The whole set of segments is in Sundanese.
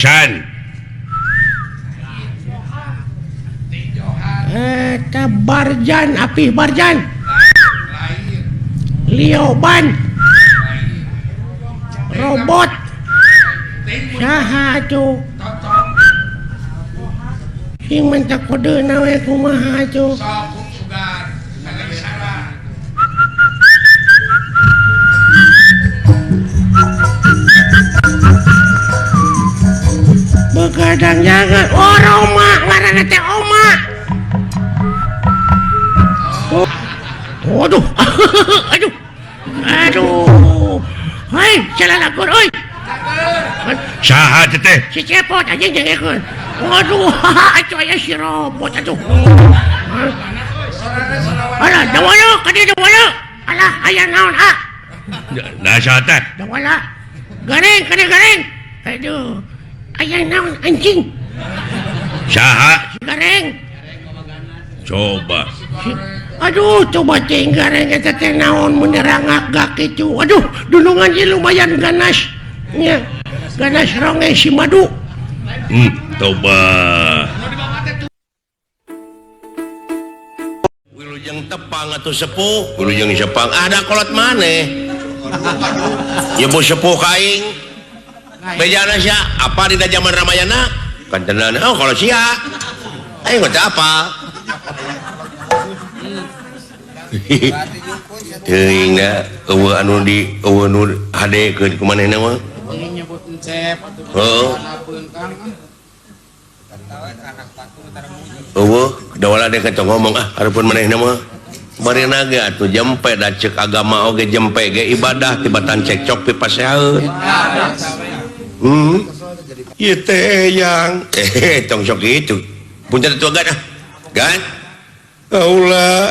Chan Barjan Apih Barjan Lioban robot saha atuh sing mentak kode nawe kumaha atuh begadang jangan Roma ngaranna teh Oma. Waduh, aduh, hei, jalan aku, oi. saha teh Si cepot aja jangan. Waduh, acuh aya si robot atuh. Alah, dawala, kadi dawala. Alah, aya naon ah? Nasa teh Dawala. Garing, kadi garing. Aduh, aya naon anjing? saha Garing. coba Aduh, coba gareng eta teh naon menerang agak itu. Aduh, dunungan ieu lumayan ganas. Nya, ganas ronge si madu. coba wilujeng tepang atau sepuh wilujeng sepang ada kolot maneh ya bos sepuh kaing bejana sia apa di zaman Ramayana kan tenan oh kalau sia ayo nggak apa teuing da eueuh anu di eueuh nu hadekeun ku manehna mah nyebutkeun cep atuh heeh anapeun Kang eueuh dawala deh kacang ngomong hareupeun manehna mah bari naga atuh jempe da ceuk agama oge jempe ge ibadah tibatan cekcok pi pasehaeun ieu teh yang tong sok kitu punten atuh gan gan aula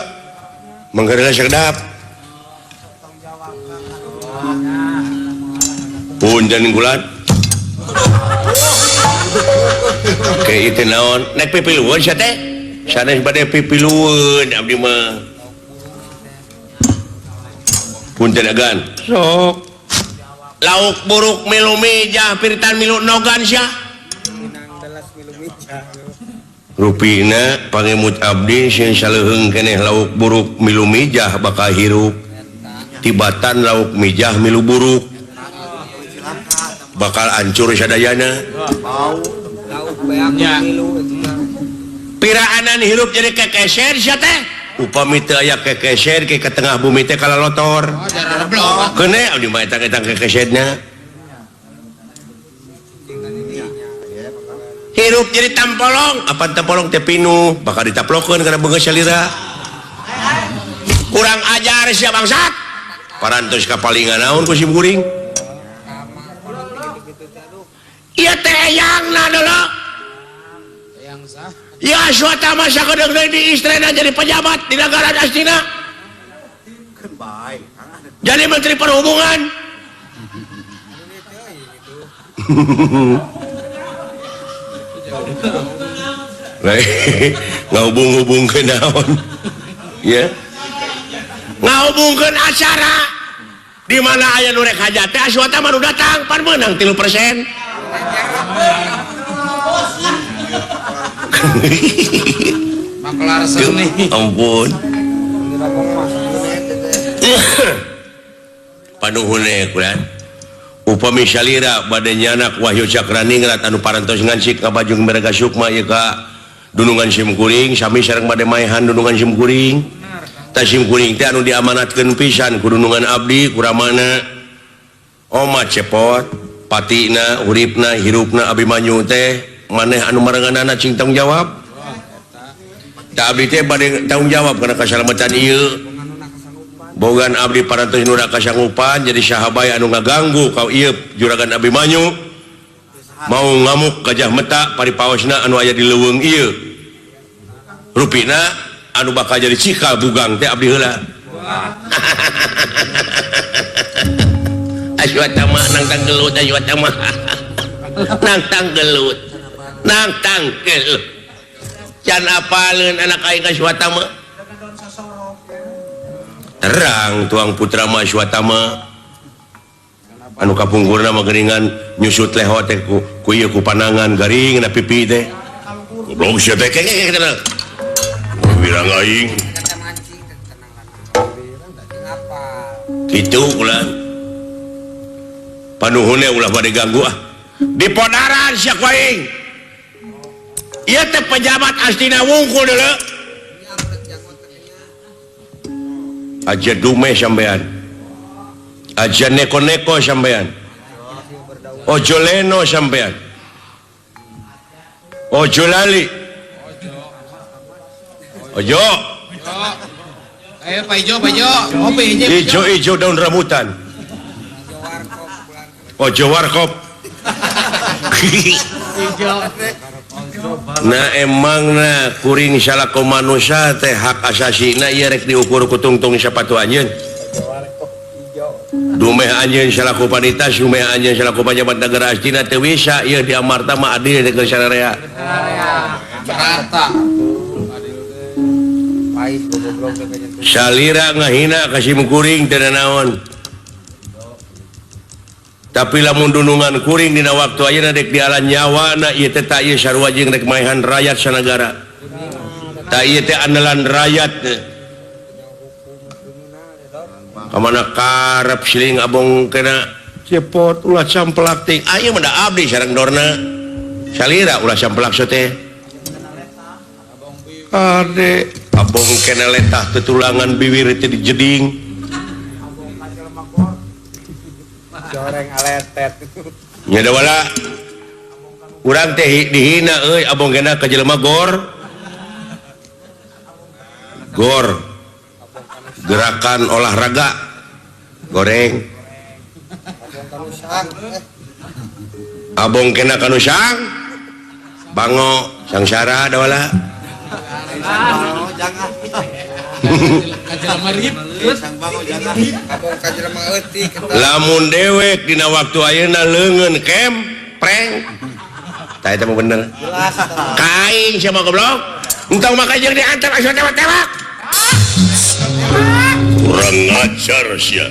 manggarela sedap punten gulat kayak itu naon naik pipiluan sia teh sanes bade pipiluan abdi mah punten agan sok lauk buruk milu mijah piritan milu nogan sia rupina pangemut abdi sieun saleuheung keneh lauk buruk milu mijah bakal hirup tibatan lauk mijah milu buruk bakal hancur sadayana piraanan hirup jadi kekeser sia teh upami teu aya kekeser ke tengah bumi teh kalalotor keuneu abdi mah eta kekeserna hirup jadi tampolong apa tampolong teh pinuh bakal ditaplokeun karena beungeus salira kurang ajar sia bangsat parantos kapalingan naon ku si guring ieu teh eyangna deuleu yang sah ya suata masa kedeng di istrena jadi pejabat di negara astina jadi menteri perhubungan ngahubung-hubungkeun naon ya ngahubungkeun acara di mana aya nu rek hajat teh suata mah nu datang pan meunang 3%. maklar seni ampun panuhune kulan upami salira bade nyanak Wahyu Cakraningrat anu parantos ngansik ka Bajung Merga Sukma ieu ka Dunungan Simkuring sami sareng bade maehan Dunungan Simkuring ta Simkuring teh anu diamanatkeun pisan ku Dunungan abdi kuramana Oma cepot patina uripna hirupna Abimanyu teh maneh anu marenganana cing tanggung jawab tak abdi teh bade tanggung jawab karena kasalamatan ieu bogan abdi parantos nu kasanggupan jadi sahabaya anu ngaganggu ka ieu juragan Abimanyu mau ngamuk Gajah Meta paripaosna anu aya di leuweung ieu rupina anu bakal jadi cikal bugang teh abdi heula aswata mah nang gelut aswata mah nang gelut nang tangkel can apaleun anak aing ka aswata mah terang tuang putra mah aswata mah anu kapungkurna mah geuningan nyusut lehot teh ku ieu ku panangan garing na pipi teh goblok sia teh kengeng cenah bilang aing kitu ulah panuhunna ulah bade ganggu di podaran sia ku aing ieu teh pejabat astina wungkul deuleu aja dume sampean aja neko-neko sampean ojo leno sampean ojo lali ojo Ayo Pak Ijo kopi ijo daun rambutan ojo warkop nah emang na kuring salaku manusia teh hak asasi na iya rek diukur ku tungtung sapatu anjeun dumeh anjeun salaku panitas dumeh anjeun salaku pejabat negara astina teu bisa ieu di amarta mah adil di sararea rata salira ngahina ka simkuring teu naon tapi lamun dunungan kuring dina waktu ayeuna dek dialan nyawana ieu teh ta ieu sarua jeung rek maehan rakyat sanagara ta ieu teh andalan rakyat kamana karep siling abong kena cepot ulah camplak ting aya mah da abdi sareng dorna salira ulah camplak teh ade abong kena letah tetulangan bibir teh dijeding goreng aletet nya da wala urang teh dihina euy abong kena ka jelema gor gerakan olahraga goreng abong kena kanu sang bango sangsara da wala jangan lamun dewek dina waktu ayeuna leungeun kem preng tah eta mah bener kaing sama goblok entong maka jeung diantar asa tewak-tewak kurang ngajar sia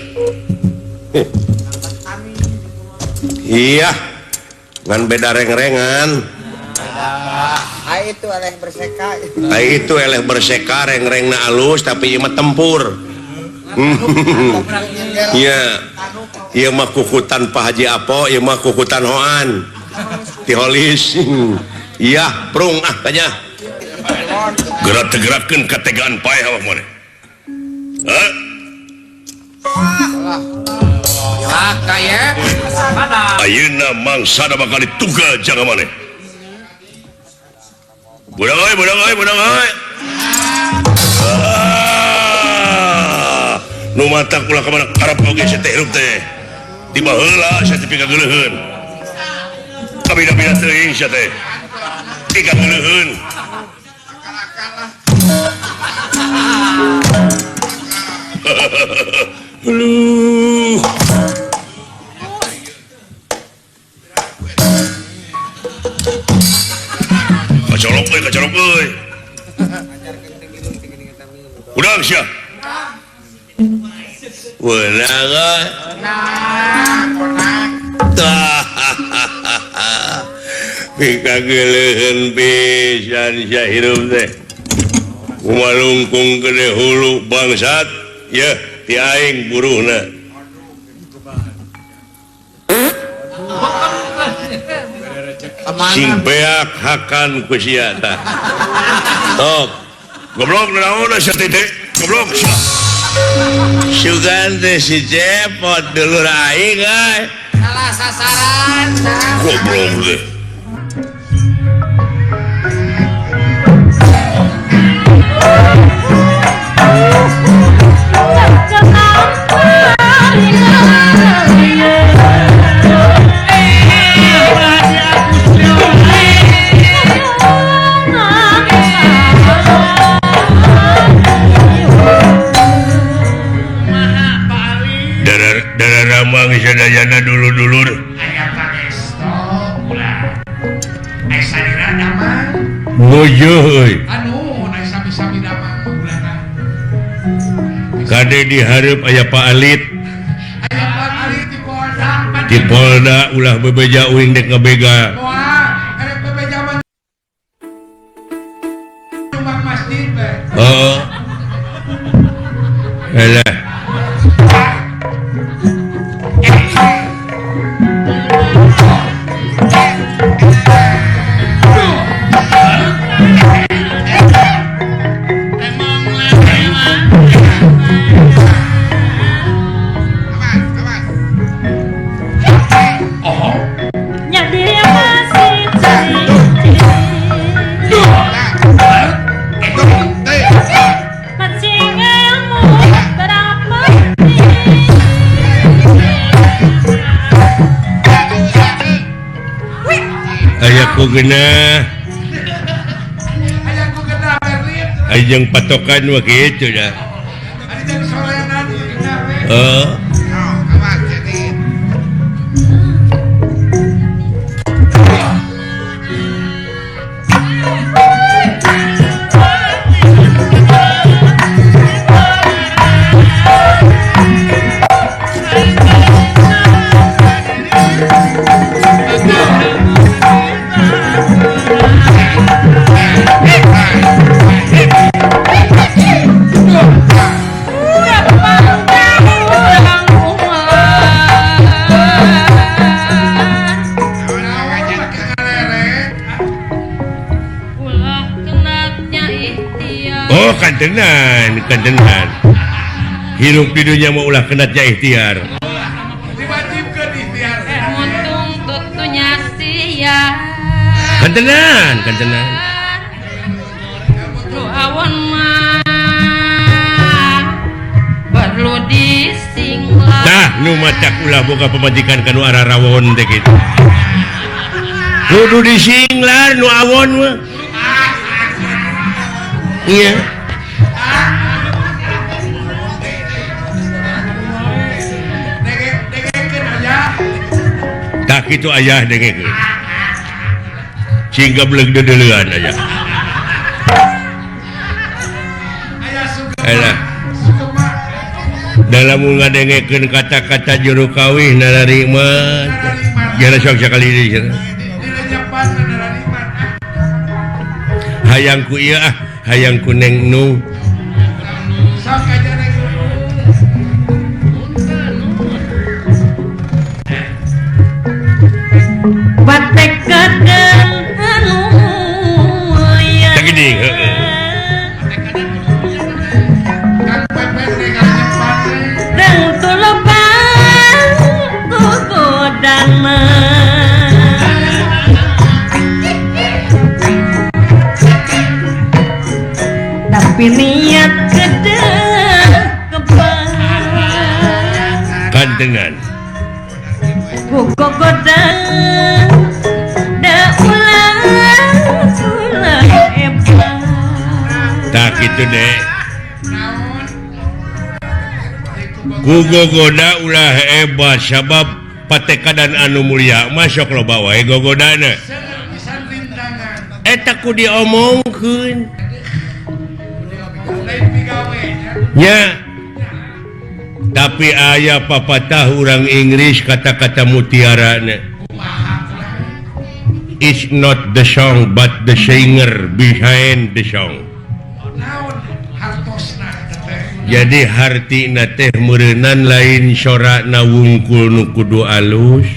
iya ngan beda reng-rengan itu eleh berseka itu eleh berseka reng-rengna alus tapi ieu mah tempur iya ieu mah kukutan Pak Haji Apo ieu mah kukutan hoan ti holis iya prung tanya gerak-gerakkeun kategaan paeh awak maneh kaya ayeuna mangsana bakal dituga jangan maneh budang euy nu matak ulah ka mana karep oge sia teh hirup teh tiba heula sia teh pika geuleuheun kabida-bida teuing sia teh pika geuleuheun Aduh kacolok euy udang sia weunang pika geuleuheun pisan sia hirup teh kumalungkung gede hulu bangsat yeuh ti aing buruhna sing beak hakan ku sia tah tok goblok naon sia teh goblok sia sugan teh si cepot dulur aing salah sasaran goblok teh Ramang sadayana dulur-dulur aya panesto ulah aya salira damang ngoyo euy anu na sami-sami damang bulana kade dihareup aya Pak Alit aya Pak Ali di Polda di Polda ulah bebeja uing dek ngebega. Wah, ada bebejaman cuma masjid be. Oh. Alah. Ayahku genah, Ayahku kena Berlin. ajang patokan mah kitu dah. Ada jam sorean kena be. Oh. Awas jadi. Oh, kantenan. Hirup di dunia mau ulah kenatnya ikhtiar. Diwajibkan ikhtiar. Untung tutunya sia. Kantenan. Lu awan mah perlu disinglah. Tah, nu macak ulah boga pemajikan kanu arah rawon teh kitu. Kudu disinglar nu awon mah. Iya. Dengekeun aja. Tak kitu ayah dengekeun. Singga beleg dedeleuan aja. Ayah suka. Alah. Suka mah. Dalam ngadengekeun kata-kata juru kawih nararima. Jana sok sakali deui cenah. Dilenyapan narariman. Hayangku ieu hayangku neng nu. Sok aja nek. Batek kadang anu mulia. Tak gini, heeh. Kang pepes nek nyapan. Dan tulupang kugodana. Tapi niat gede kebal. Kantenan. Kugodang da ulang hebat. Tak kitu deh. Naon? Gugogoda ulah hebat sabab patekadan anu mulia masuk lo bawa gogodana. Pisan rintangan. Eta ku diomongkeun. Lain pigawe nya. Nya. Tapi aya papatah urang Inggris kata-kata mutiarana. It's not the song but the singer behind the song. Naon hartosna teh. Jadi hartina teh meureunnan lain sorakna wungkul nu kudu alus,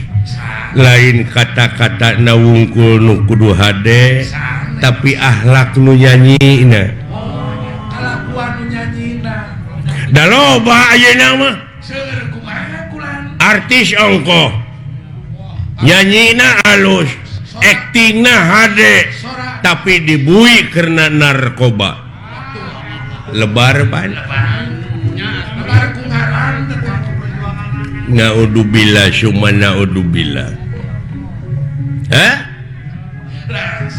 lain kata-kata na wungkul nu kudu hade, tapi akhlak nu nyanyina. Kalakuan nu nyanyina. Da loba ayeuna mah Seueur kumaha kulan. artis ongkoh. Nyanyina alus, aktingna hade, tapi dibui karena narkoba. Lebar ban. Lebar ku ngaran teh. Naudzubillah summa naudzubillah. Hah? Laras.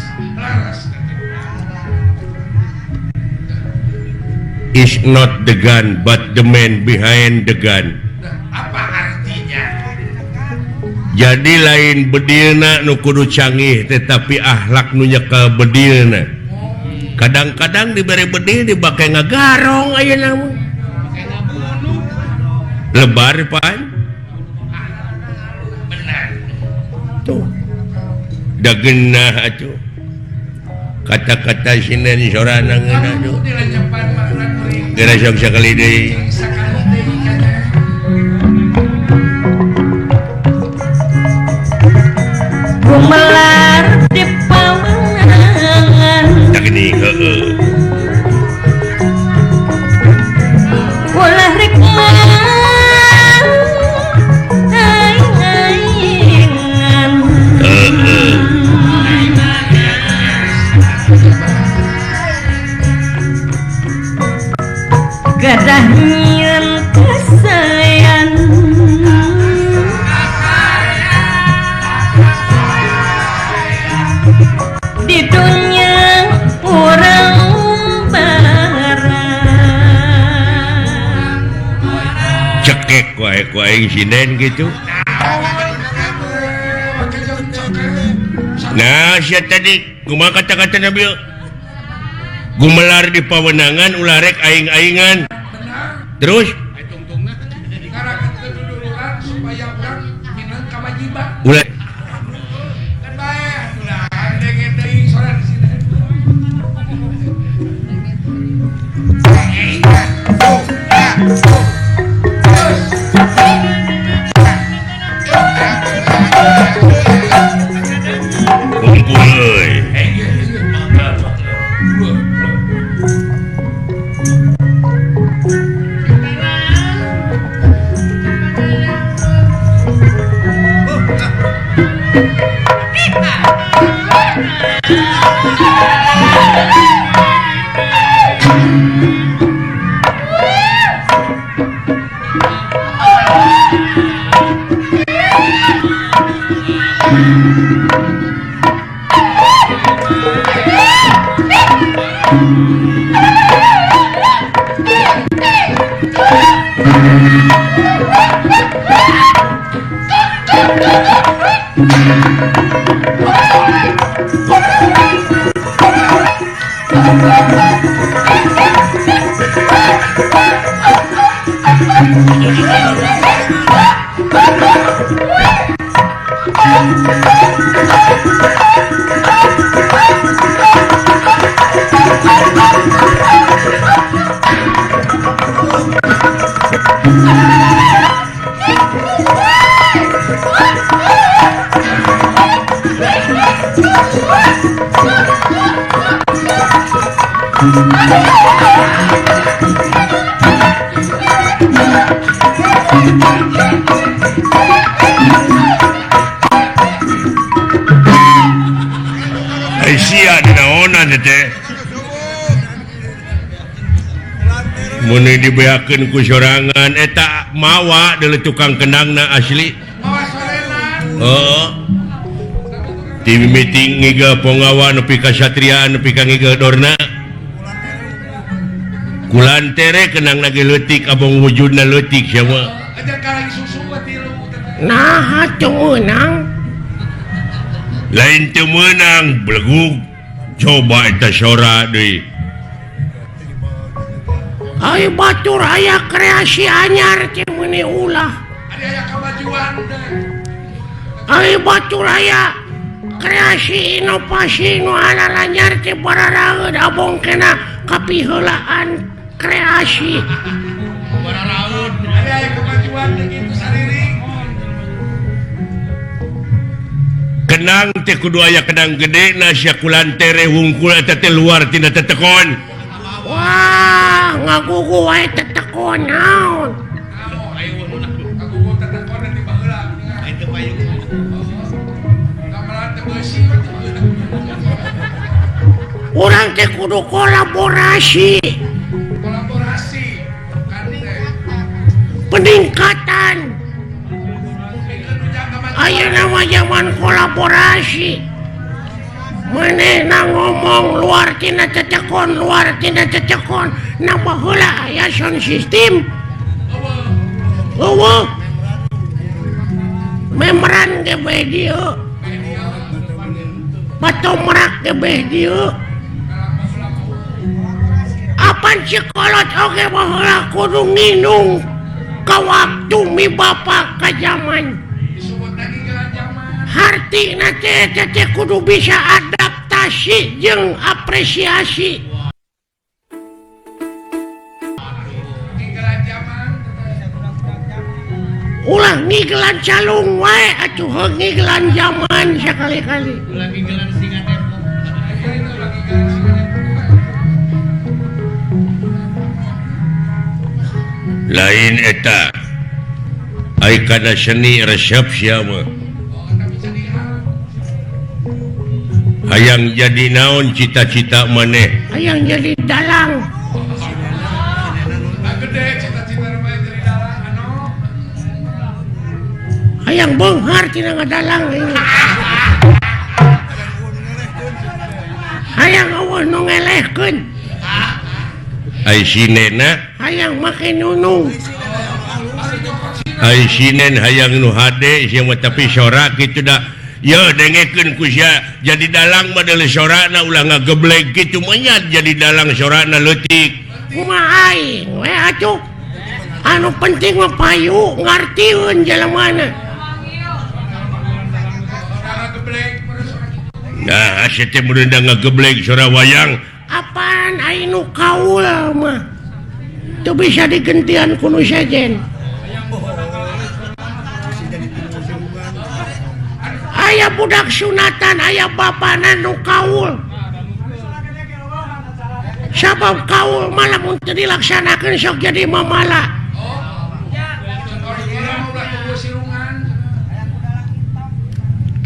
Is not the gun but the man behind the gun. Apa artinya? Jadi lain bedilna nu kudu canggih tetapi akhlak nu nyekel bedilna. Kadang-kadang diberi bedil dibake ngagarong ayeuna mah. Lebar pan. dagenah atuh kata-kata sinden sorana ngeuna atuh di lancapan makna kuring geura sok sakali deui sakali deui kana gumelar di pawenangan tak geuning heueuh ulah rikman aing-aingan gadah nyieun kesayan di dunia orang barang cekek wae ku aing sinden gitu nah sia tadi kumaha kata-kata Nabi gumelar di pawenangan ulah rek aing-aingan terus karena keduluran supaya orang minang kewajiban ulah kan bae udah dengen deui soran di sini kumpul euy Aisyah dinaonan teh mun dibeakeun ku sorangan eta mawa deuleu tukang kenangna asli mawa sorenan heeh di meeting ngiga pongawa nepi ka satria nepi ka ngiga dorna kulantere kenangna ge leutik abong wujudna leutik sia mah aja kaleng susu tilu nah atuh meunang lain teu meunang belegug coba eta sora deui ai batur aya kreasi anyar teh meuni ulah ada aya kemajuan ai batur aya kreasi inovasi nu anyar teh bararaeud abong kena kapiheulaan kreasi bararaeud ada aya kemajuan gitu sariring kenang teh kudu aya kenang gede na sia kulantere wungkul eta teh luar tina tetekon wah ngagugu wae tetekon naon ayo aku gua tetekon di baheula aing teu payung gambaran teh beusi urang teh kudu kolaborasi kan teh peningkatan ayo nama zaman kolaborasi manehna ngomong luar tina cecekon nambah heula aya sound system eueuh membran ge bae dieu patomrak ge bae dieu apan sikolot oge baheula kudu nginung ka waktu mi bapa ka zaman harti teh kudu bisa adaptasi jeung apresiasi tinggalan zaman ulah ngiglan calung wae atuh ngiglan zaman sekali-kali lain eta ai kana seni resep siapa hayang jadi naon cita-cita maneh hayang jadi dalang gede cita-cita rumah jadi dalang anu hayang beunghar tina ngadalang ini hayang eueuh nu ngelehkeun ai sinena hayang make nunung ai sinen hayang nu hade sia mah tapi sorak kitu da ya dengekeun ku sia jadi dalang badal sorana ulah ngageblek kitu mah nya jadi dalang sorana leutik kumaha aing we atuh anu penting mah payu ngartieun jelemana orang geblek nah asa teh meunang ngageblek sora wayang apaan aing nu kaul mah teu bisa digentian ku nu sejen aya budak sunatan aya bapana nu kaul sabab kaul malah mun teu dilaksanakeun sok jadi mamala orang ulah tunggu silungan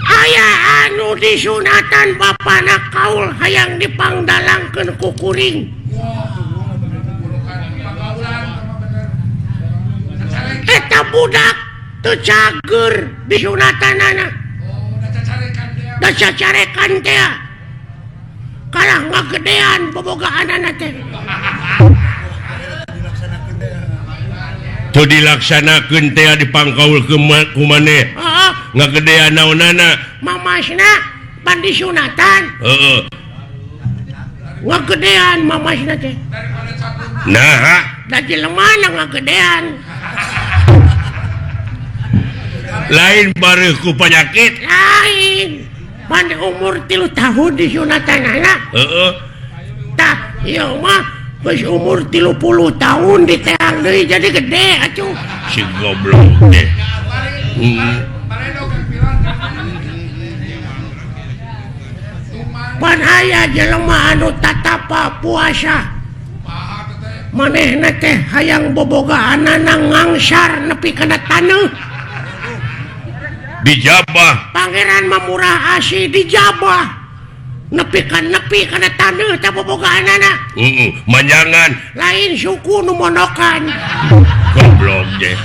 aya anu disunatan bapana kaul hayang dipangdalangkeun ku kuring eta budak teu cager disunatanana da cacarekan teh kalah ngagedean bobogaanana teh teu dilaksanakeun teh dipangkaul ku maneh heeh ngagedean naonana mamasna pan disunatan heeh ngagedean mamasna teh nah da jelemana ngagedean lain bareuh ku penyakit lain pan umur 3 tahun disunatanana heeh tah ieu mah geus umur 30 tahun diteang deui jadi gede atuh si goblok teh pan aya jelema anu tatapa puasa manehna teh hayang bobogaanana ngangsar nepi kana taneuh dijabah pangeran mamurah asih dijabah nepi kana taneuh teh bobogaanana manjangan lain suku nu monokan goblok deh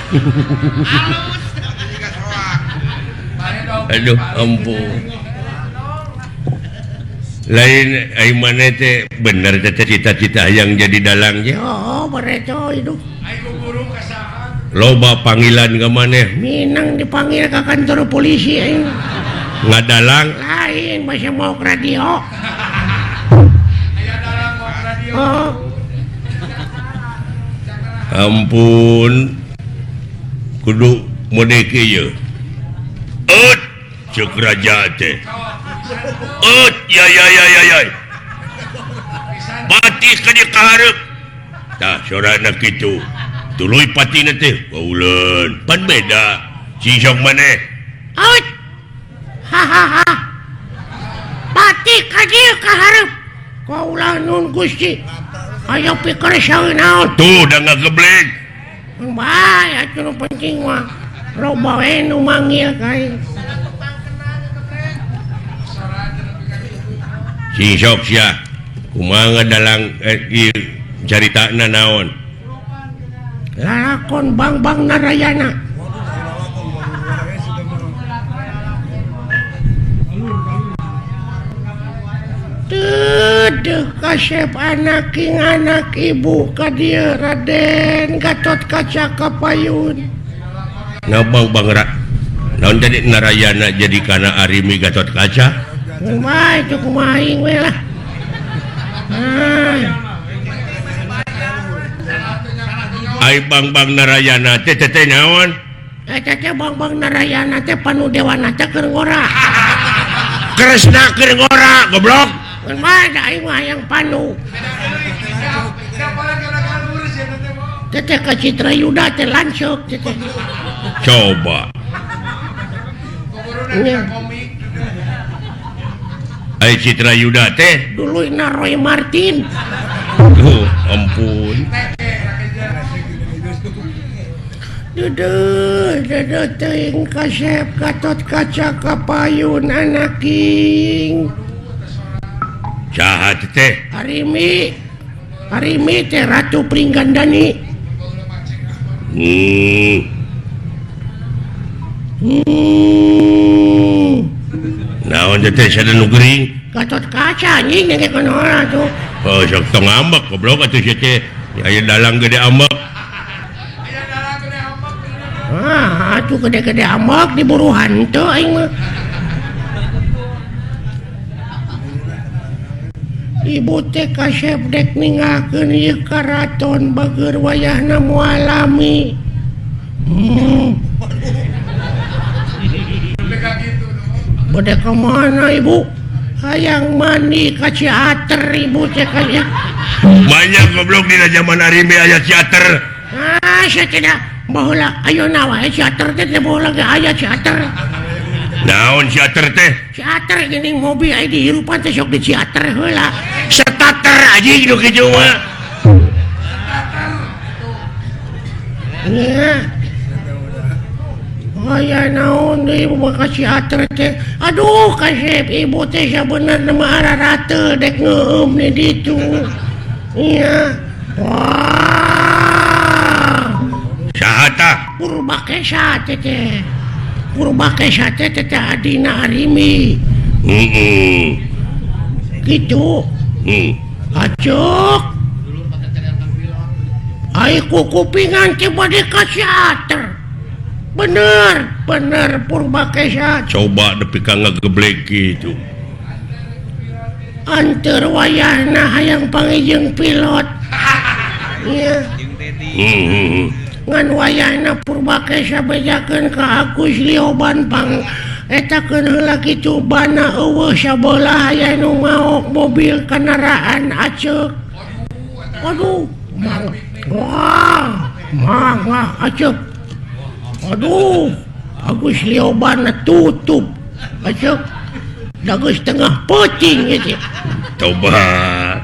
aduh ampun lain ai maneh teh bener teh cita-cita yang jadi dalangnya oh bereco itu ayo guru kasahan loba panggilan ka maneh minang dipanggil ke kantor polisi aing ngadalang lain masih mau ke radio aya dalang mau radio oh ampun kudu mode kieu eut ceuk raja teh eut ya pati ka dieu kahareup tah sorana kitu tuluy patina teh pauleun pan beda si sok maneh out hahaha pati ka dieu kahareup kaulah nun Gusti aya pikir saeuy naon tuh da ngageblek bae atuh nu penting mah loba we nu manggil ka aing si sok sia kumaha ngadalang ieu caritana naon lalakon Bang Narayana teuh kasep anak ibu ka dieu Raden Gatot Kaca Kapayun nah Bang naon tadi Narayana jadi kana Arimi Gatot Kaca bae itu kumaha aing we lah ai Bang Narayana teh naon eta teh Bang Narayana teh Panu Dewana teh keur ngora. Kresna keur ngora goblok. Mun mah da aing mah hayang Panu. Teteh ka Citra Yuda teh lanceuk teteh. Coba. Nya Ai Citra Yuda teh. duluina Roy Martin. Ampun. Dede teuing kasep Gatot Kaca kapayun anaking. Saha teh? Harimi teh Ratu Pringgandani. Naon teh sada nu geuring? Gatot Kaca anjing nege konola tuh. Oh, sok tong ambak goblok atuh sia teh. Aya dalang gede ambak. Atuh gede-gede ambak diburu hantu aing mah. Ibu teh kasep dek ningakeun ieu karaton bageur wayahna moal alami. Bade ka mana ibu? Hayang mandi ka Ciater ibu teh kaya. Banyak goblok dina zaman Arime aya teater. Saya tidak baheula ayeuna wae Ciater teh baheula ge aya Ciater. Naon teater teh? Ciater geuning mobil aya di hirupan teh sok di Ciater heula. Starter anjing nu kitu mah. Nya. Aya naon deui ibu mah ka Ciater teh. Aduh kasep ibu teh sabenerna mah ararate dek ngeueum di ditu. Iya. Wah. Saha tah? Purbakesa teh. Purbakesa teh adina Arimi. Gitu. Acok. Ai kupingan teh bade ka Ciater. Bener Purbakesa. Coba nepi ka ngageblek kitu. Anteur wayahna hayang pangijeng pilot. Iya. Ngan wayahna Purbakesa bejakeun ka Agus Lioban pang etakeun heula kitu bana eueuh sabelah aya nu maok mobil kendaraan aceuk. Aduh, wah, aceuk. Aduh, Agus Lioban tutup aceuk. Dageus tengah peuting gitu. Tobat.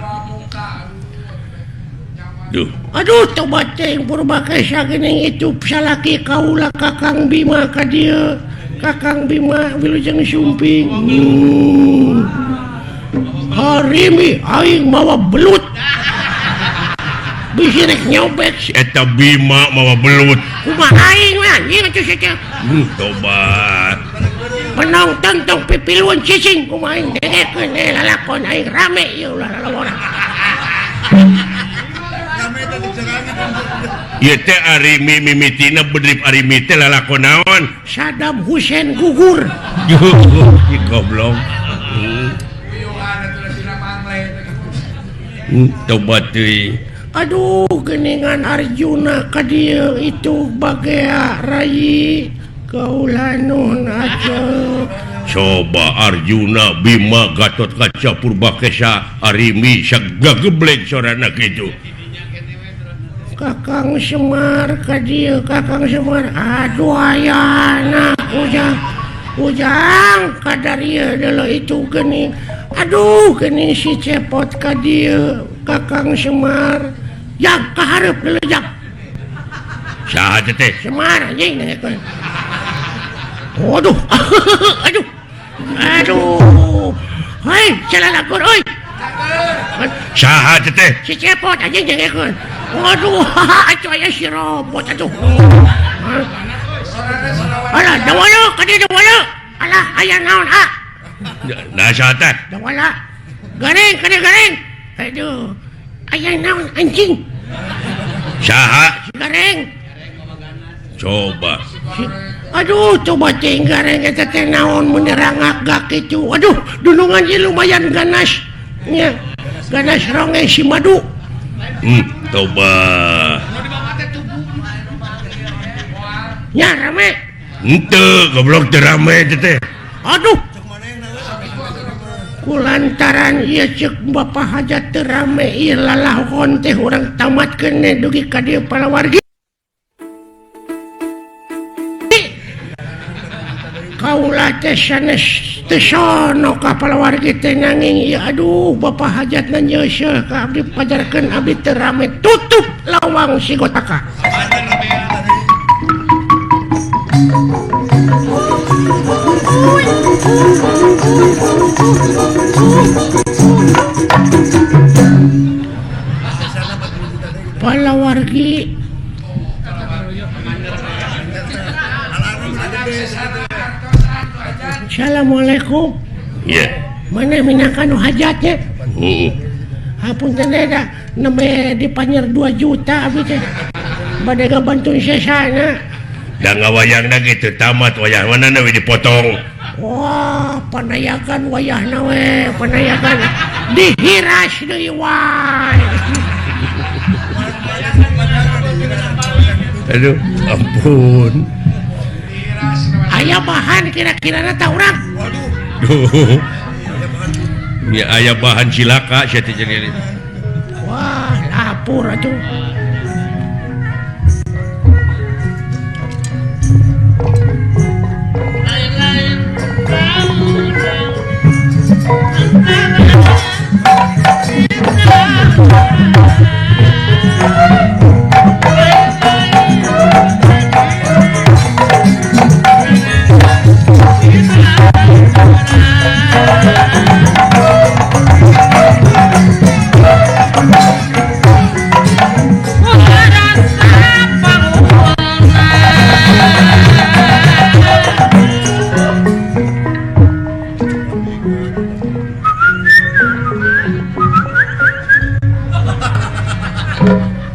Duh. Aduh, tobat teh Purbakesa geuning itu salaki kaula Kakang Bima ka dieu. Kakang Bima wilujeng sumping. Harimi aing mawa belut. Bisi rek nyobek. Eta Bima mawa belut. Kumaha aing we anjing atuh saja. Tobat. Penonton tong pipiluan cicing kumaha aing degekeun lalakon aing rame ieu lalakon. Ieu teh Arimi mimitina bedrip Arimi teh lalakon naon? Saddam Hussein gugur. Goblok. Tobat deui. Aduh, geningan Arjuna ka dieu itu bagea Rayi kaula nuhun aja. Coba Arjuna, Bima, Gatot Kaca, Purbakesa, Arimi sagageblek sorana kitu. Kakang Semar ka dieu Kakang Semar. Aduh ayana ujang kadarieu deuleu itu geuning. Aduh geuning si cepot ka dieu Kakang Semar. Jak ka hareup deuleu jak. Saha teh? Semar anjing ngekeun. Waduh. Aduh. Hei, calalakur euy. Saha teh? Si cepot anjing ngekeun. Waduh, atuh aya si robot atuh. Alah, dawala, kadi dawala. Alah, aya naon ah? Nah, saha teh? Dawala. Garing, kadi garing. Aduh. Aya naon anjing? Saha? Si garing. Coba. Aduh, coba teh garing eta teh naon mun dirangak kitu. Aduh, dunungan ieu lumayan ganas. Nya. Ganas ronge si madu. Toba. Ya rame. Henteu goblok teu rame teh. Aduh. Kulantaran ieu ceuk Bapak hajat teu rame ieu lalahon teh urang tamatkeun dugi ka dieu palawargi. Kaulah teh sanes teu sono ka palawargi teh nanging ieu aduh Bapak hajatna nyeuseul ka abdi pajarkeun abdi teu rame tutup lawang si Gotaka. Palawargi Assalamualaikum. Iya. Mana minakan hajatnya? Heeh. Hapunten da nembe dipanyer 2 juta abdi teh. Bade ngabantuin sesana. Da ngawayangna kitu tamat wayah manana we dipotong. Wah, panayakan wayahna we, panayakan dihiras deui wae. Aduh, ampun. Aya bahan kira-kira tah urang. Duh. Ya aya bahan cilaka sia teh jadi. Wah, lapur atuh.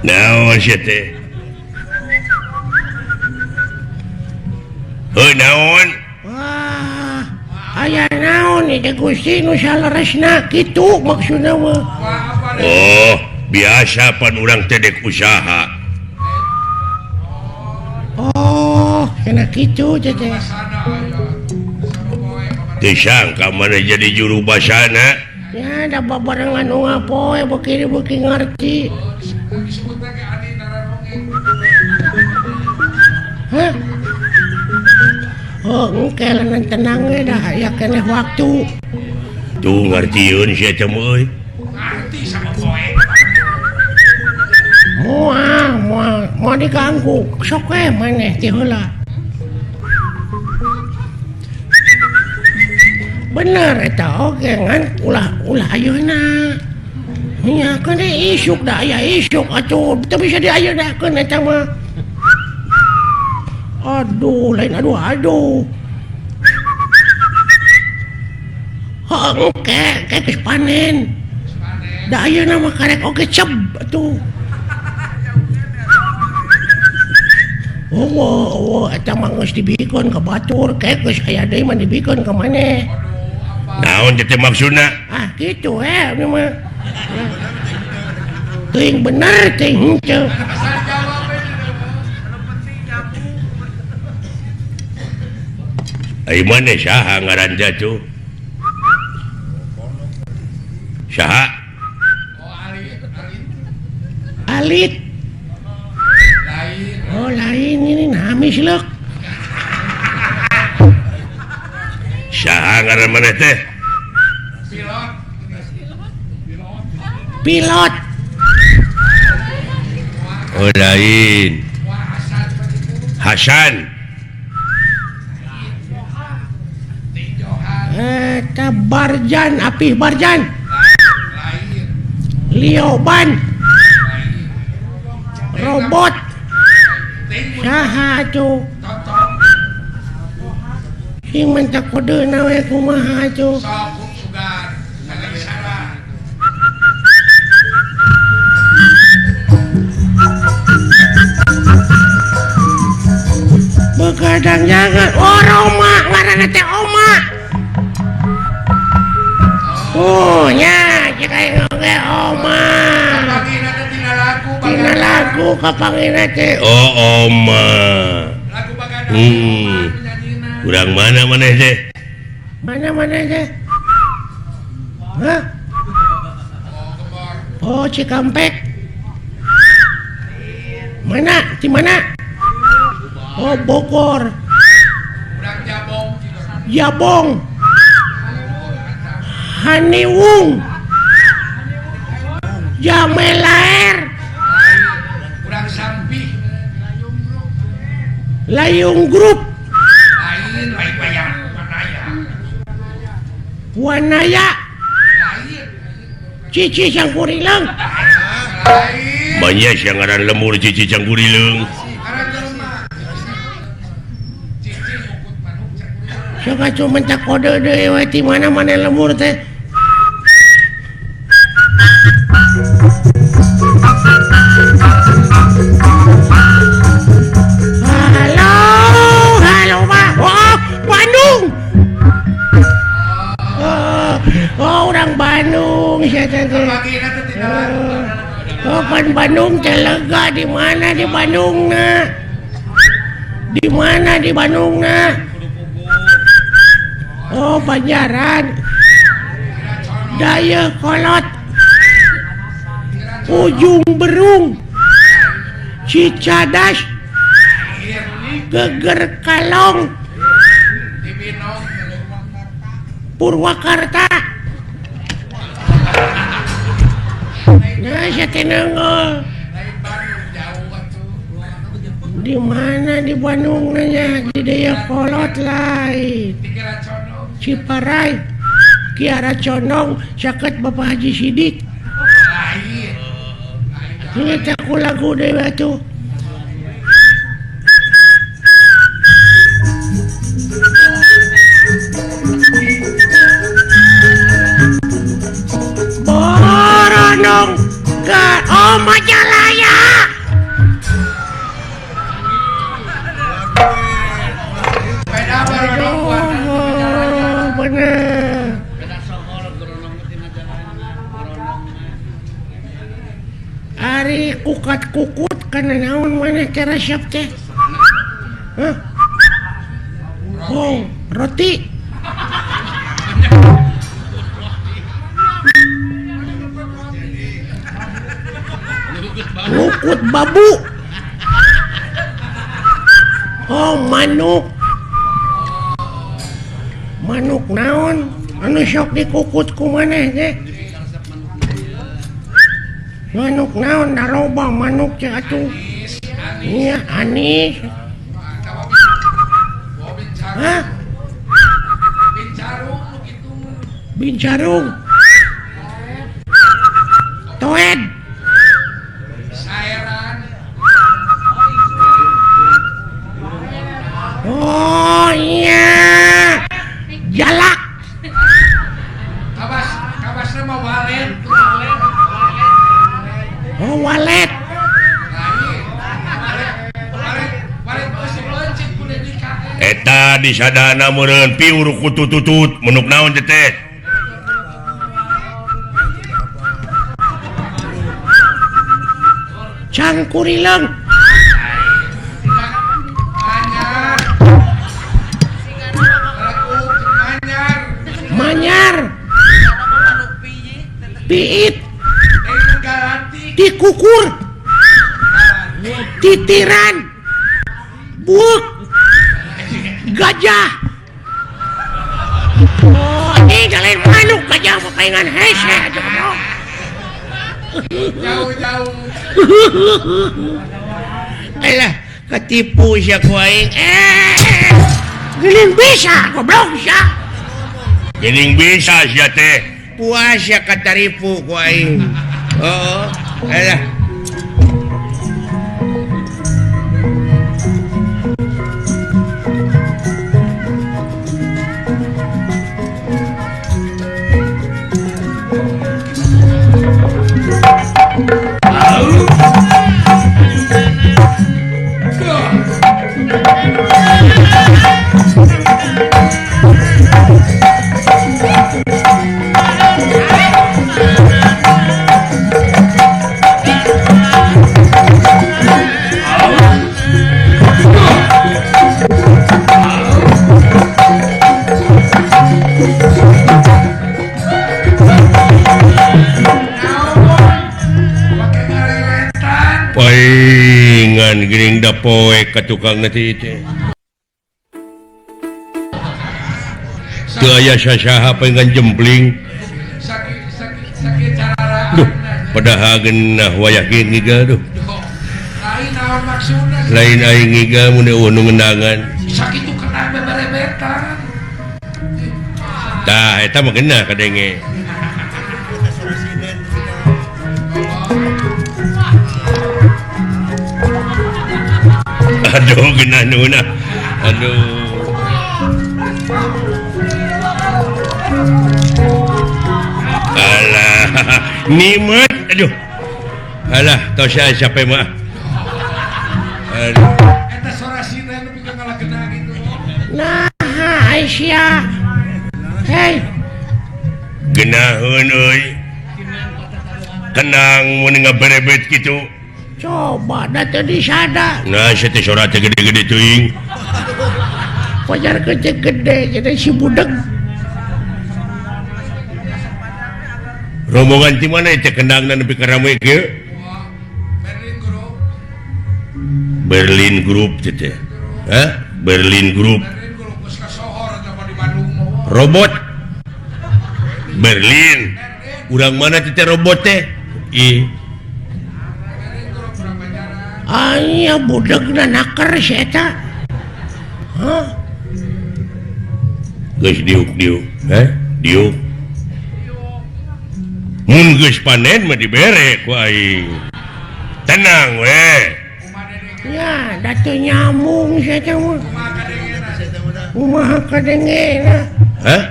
Naon sia teh? Heuh naon? Wah, aya naon ieu Gusti nu saleresna kitu maksudna mah. Oh, biasa pan urang teh dek usaha. Oh, cenah kitu teh. Teu sangka mana jadi juru basana. Ya, da babarengan nu ngapoe beuki ngarti. Hah? Oh, engke lanan tenang we dah aya keneh waktu. Tuh ngartieun sia teh euy. Moal diganggu sok we maneh ti heula. Bener eta oge ngan ulah ayeuna. Nya kan isuk da aya isuk atuh teu bisa diayeuna eta mah. Aduh, lain aduh. Oke, geus panen. Da ayeuna mah karek oge ceb atuh. Oh, eta mah geus dibikeun ka batur, geus aya deui mah dibikeun ka maneh. Naon teh maksudna? Ah, kitu ini mah. Teuing bener teuing henteu. Ai maneh saha ngaranna tuh? Saha? Alit. Oh, lain ini namis leuk. Saha ngaran maneh teh? Pilot. Oh lain. Hasan. Eta Barjan, Apih Barjan. Lioban. Robot. Saha atuh? Sing mentak kodeuna we kumaha atuh? Begadang jangan. Oh, Roma, ngaranna teh Oma. Oh, nya cek oge Oma. Tina lagu kapangina teh. Oh, Oma. Lagu kurang mana deh Mana-mana aja. Hah? Oh, Cikampek. Mana? Di mana? Oh, Bogor. Jabong. Haniwung. Jamelaer. kurang sampih Layung Grup. lain bayang Wanaya. lain Cici Sangkurilang. lain banyak yang ngaran lemur cici cangkurileng karena jelema cici ukut manuk cek Suka cuma tak kode dewe di mana-mana lemur teh. Halo Pak. Oh, Bandung. Oh, orang Bandung. Saya teh. bagi nanti tinggalan Oh, kan Bandung telega di mana di Bandungna? Di mana di Bandungna? Oh, Banjaran. Daya Kolot. Ujung Berung. Cicadas. Geger Kalong. dibinong Purwakarta. Nah, saya tenang. lain Bandung jauh atuh Di mana di Bandung nanya di Daya Kolot lain. pikiran condong Ciparai, Kiara Condong, sakit Bapak Haji Sidik. lain Ini aku lagu dewa tuh. Boronong ke Majalaya. beda baru Oh, bener. Ari kukat-kukut kana naon maneh teh resep teh? Hah? Oh, roti. Lukut babu. Oh, manuk. Manuk naon? Anu sok dikukut ku maneh teh? Manuk naon naroba manuk cek atuh. Iya, anis. Hah? Bincarung. Toed. Sairan Oh iya. Jalak. kabas nama walet Oh, walet. walet masih lonceng kudu dikae eta di sadana meureun piur kutututut menuk naon teh Cangkurileng. anyar lagu anyar Manyar. Piit. dari garanti Dikukur. Titiran. Buuk. Gajah. Oh, ini kalian manuk gajah papaingan hese aja bro. jauh-jauh Alah, ketipu siya ko aing. Giling bisa, goblok siya. geuning bisa sia teh Puas siya kataripu ko aing. Oo, alah. paingan gering da poe ka tukang nanti itu teu aya sasaha paingan jempling sakit cara duh padahal geunah wayah kieu ngigal duh lain naon maksudna lain aing ngigal mun nu ngendangan sakit itu kena beberebetan tah eta mah geunah kadenge aduh geunah nuna aduh alah nikmat aduh alah tau siapa mah aduh eta sorasina nu bisa ngalah kena gitu Nah Aisyah hei geunaheun euy tenang mun ngaberebet kitu coba dah tadi sada nah saya surat gede-gede teuing pajar gede-gede jadi si budak rombongan di mana itu kendangna nepi ka rame kieu Berlin Group Berlin Group teh hah Berlin Group Berlin Group geus ka sohor apa di Bandung mah robot Berlin urang mana teh robot teh ih Berlin Group urang pacaran aya budakna naker si eta hah geus diuk-diuk heh diuk mun geus panen mah dibere ku aing tenang we ya datu nyambung si eta mah kumaha kadengena hah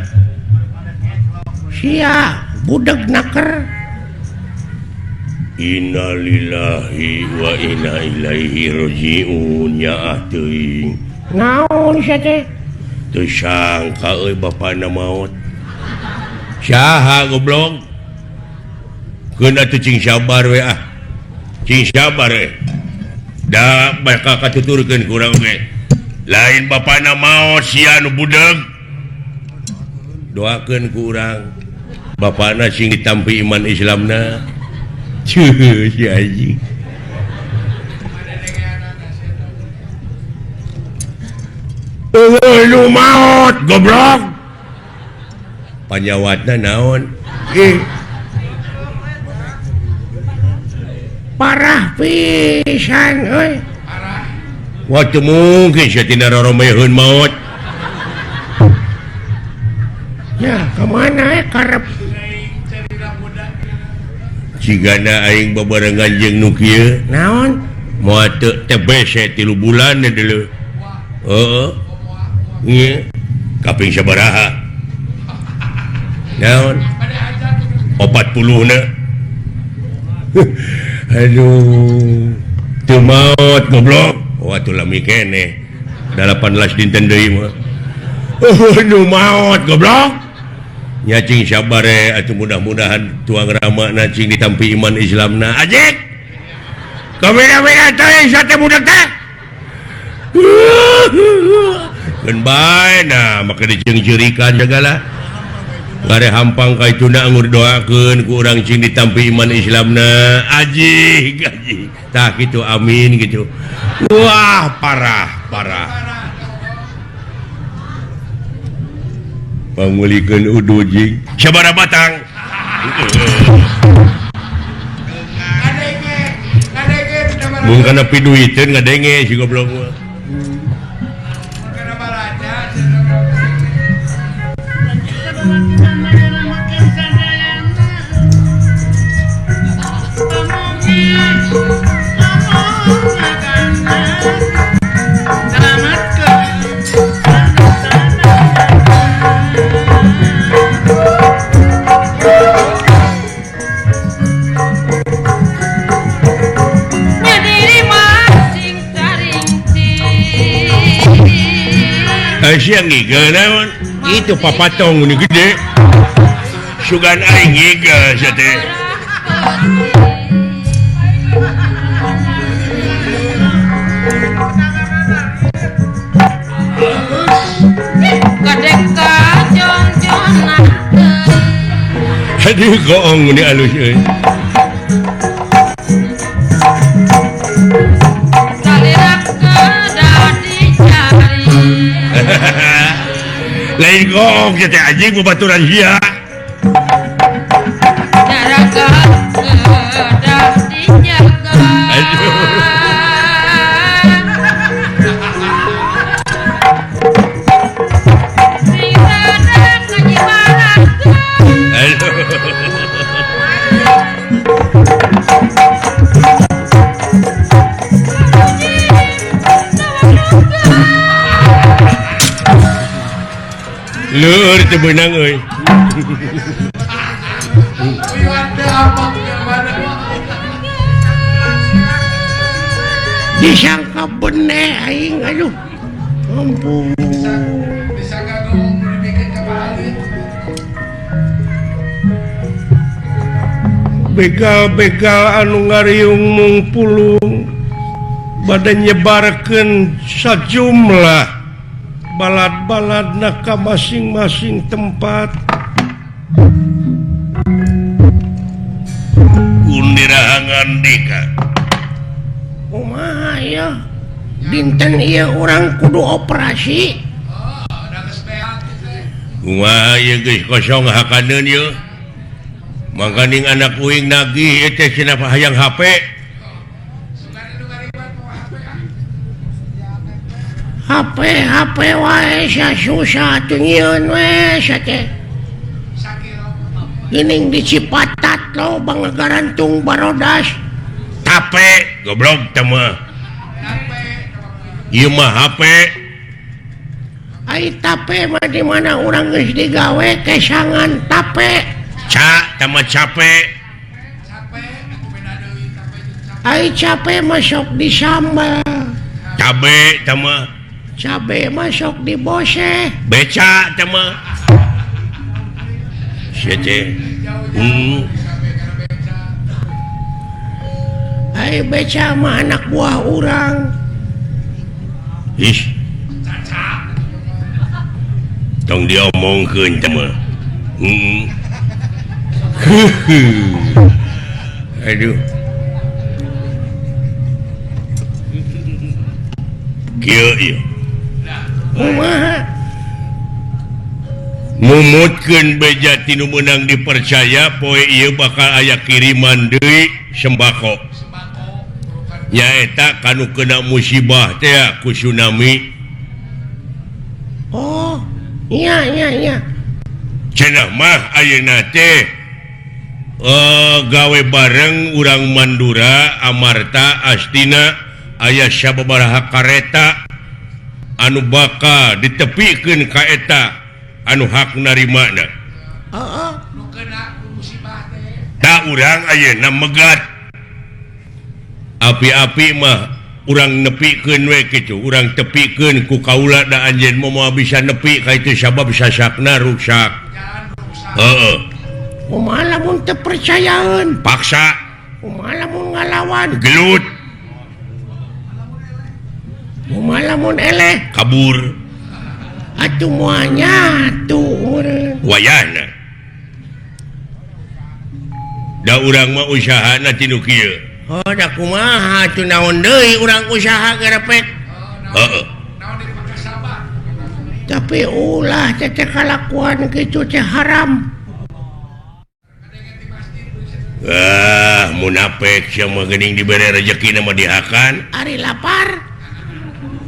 sia budak naker innalillahi wa inna ilaihi rajiun nya teuing naon si teh teu sangka euy bapana maot saha goblok keun atuh cing sabar we ah cing sabar we da bakal katuturkeun ku urang ge lain bapana maot sia nu budeug doakeun ku urang bapana sing ditampi iman Islamna cuh si anjing euy nu maot goblok panyawatna naon parah pisan euy waktu mungkin saya tidak roromeun maut ya kemana karep cigana aing babarengan jeung nu kieu naon moal teu TBC 3 bulan dulu heeh ieu kaping sabaraha naon 40 na aduh teu maot goblok waktu lami keneh 18 dinten deui mah nu maot goblok nya cing sabar atuh mudah-mudahan tuang ramana cing ditampi iman Islamna ajek kabeh-kabeh teh sate budak teh geun bae nah maka diceung-ceurikan segala ngare hampang ka ituna ngur doakeun ku urang cing ditampi iman Islamna ajik tah kitu amin gitu wah parah pangulikeun udu jing sabaraha batang mun kana piduiteun ngadenge si goblok mah kana balaja siang ngigal naon itu papatong ini gede sugan aing ngigal sia teh aduh goong ini alus euy lain gong teh anjing babaturan sia Jaraga kedah dijaga. Sing sadar kajibarakeun. Lur teu beunang euy. Uyuan teh abang ke mana? disangka bener aing aduh ampun Bisa gak ngomong dibikin ke balik? begal-begal anu ngariung mung pulung badan nyebarkeun sajumlah balad-balad ka masing-masing tempat Undirahangan deka. kumaha ya dinten ieu urang kudu operasi Udah kesbeat gitu. Kumaha ieu geus kosong hakaneun ieu. Mangkaning anak uing nagih teh cenah hayang HP. Sugan itu ngariban bawa HP HP wae sia susah tuh nyieun we sia teh sakit geuning di Cipatat lo banggarantung barodas Tape goblok teh mah. Ieu mah HP. ai tape mah di mana urang geus digawe kesangan tape Ca teh mah capek. capek aku beda deui capek jeung capek ai cape masuk di sambal Cabe teh mah. cabe masuk di bose Beca teh mah. Sia teh. ai beca mah anak buah urang Ih. Tong diomongkeun teh mah. Aduh. Kieu ieu. kumaha Mumutkeun beja tinu meunang dipercaya poe ieu bakal aya kiriman deui sembako. Nyaeta kanu kena musibah teh ku tsunami. oh iya iya iya Cenah mah ayeuna teh gawe bareng urang Mandura, Amarta, Astina aya sababaraha kareta anu bakal ditepikeun ka eta anu hak narimana. heeh nu kena musibah teh Da urang ayeuna megat. Api-api mah urang nepikeun we kitu, urang tepikeun ku kaula da anjeun moal bisa nepi ka itu sabab sasakna rusak. jalan rusak Heeh, kumaha lamun teu percayaeun paksa kumaha lamun ngalawan gelut kumaha lamun eleh kabur atuh moal nyatu meureun wayahna. Da urang mah usahana tinu kieu. oh da kumaha atuh naon deui urang usaha garepek Heeh. naon dipakai sabar tapi ulah teh kalakuan kitu teh haram Munafik sia mah geuning dibere rezeki mah dihakan. ari lapar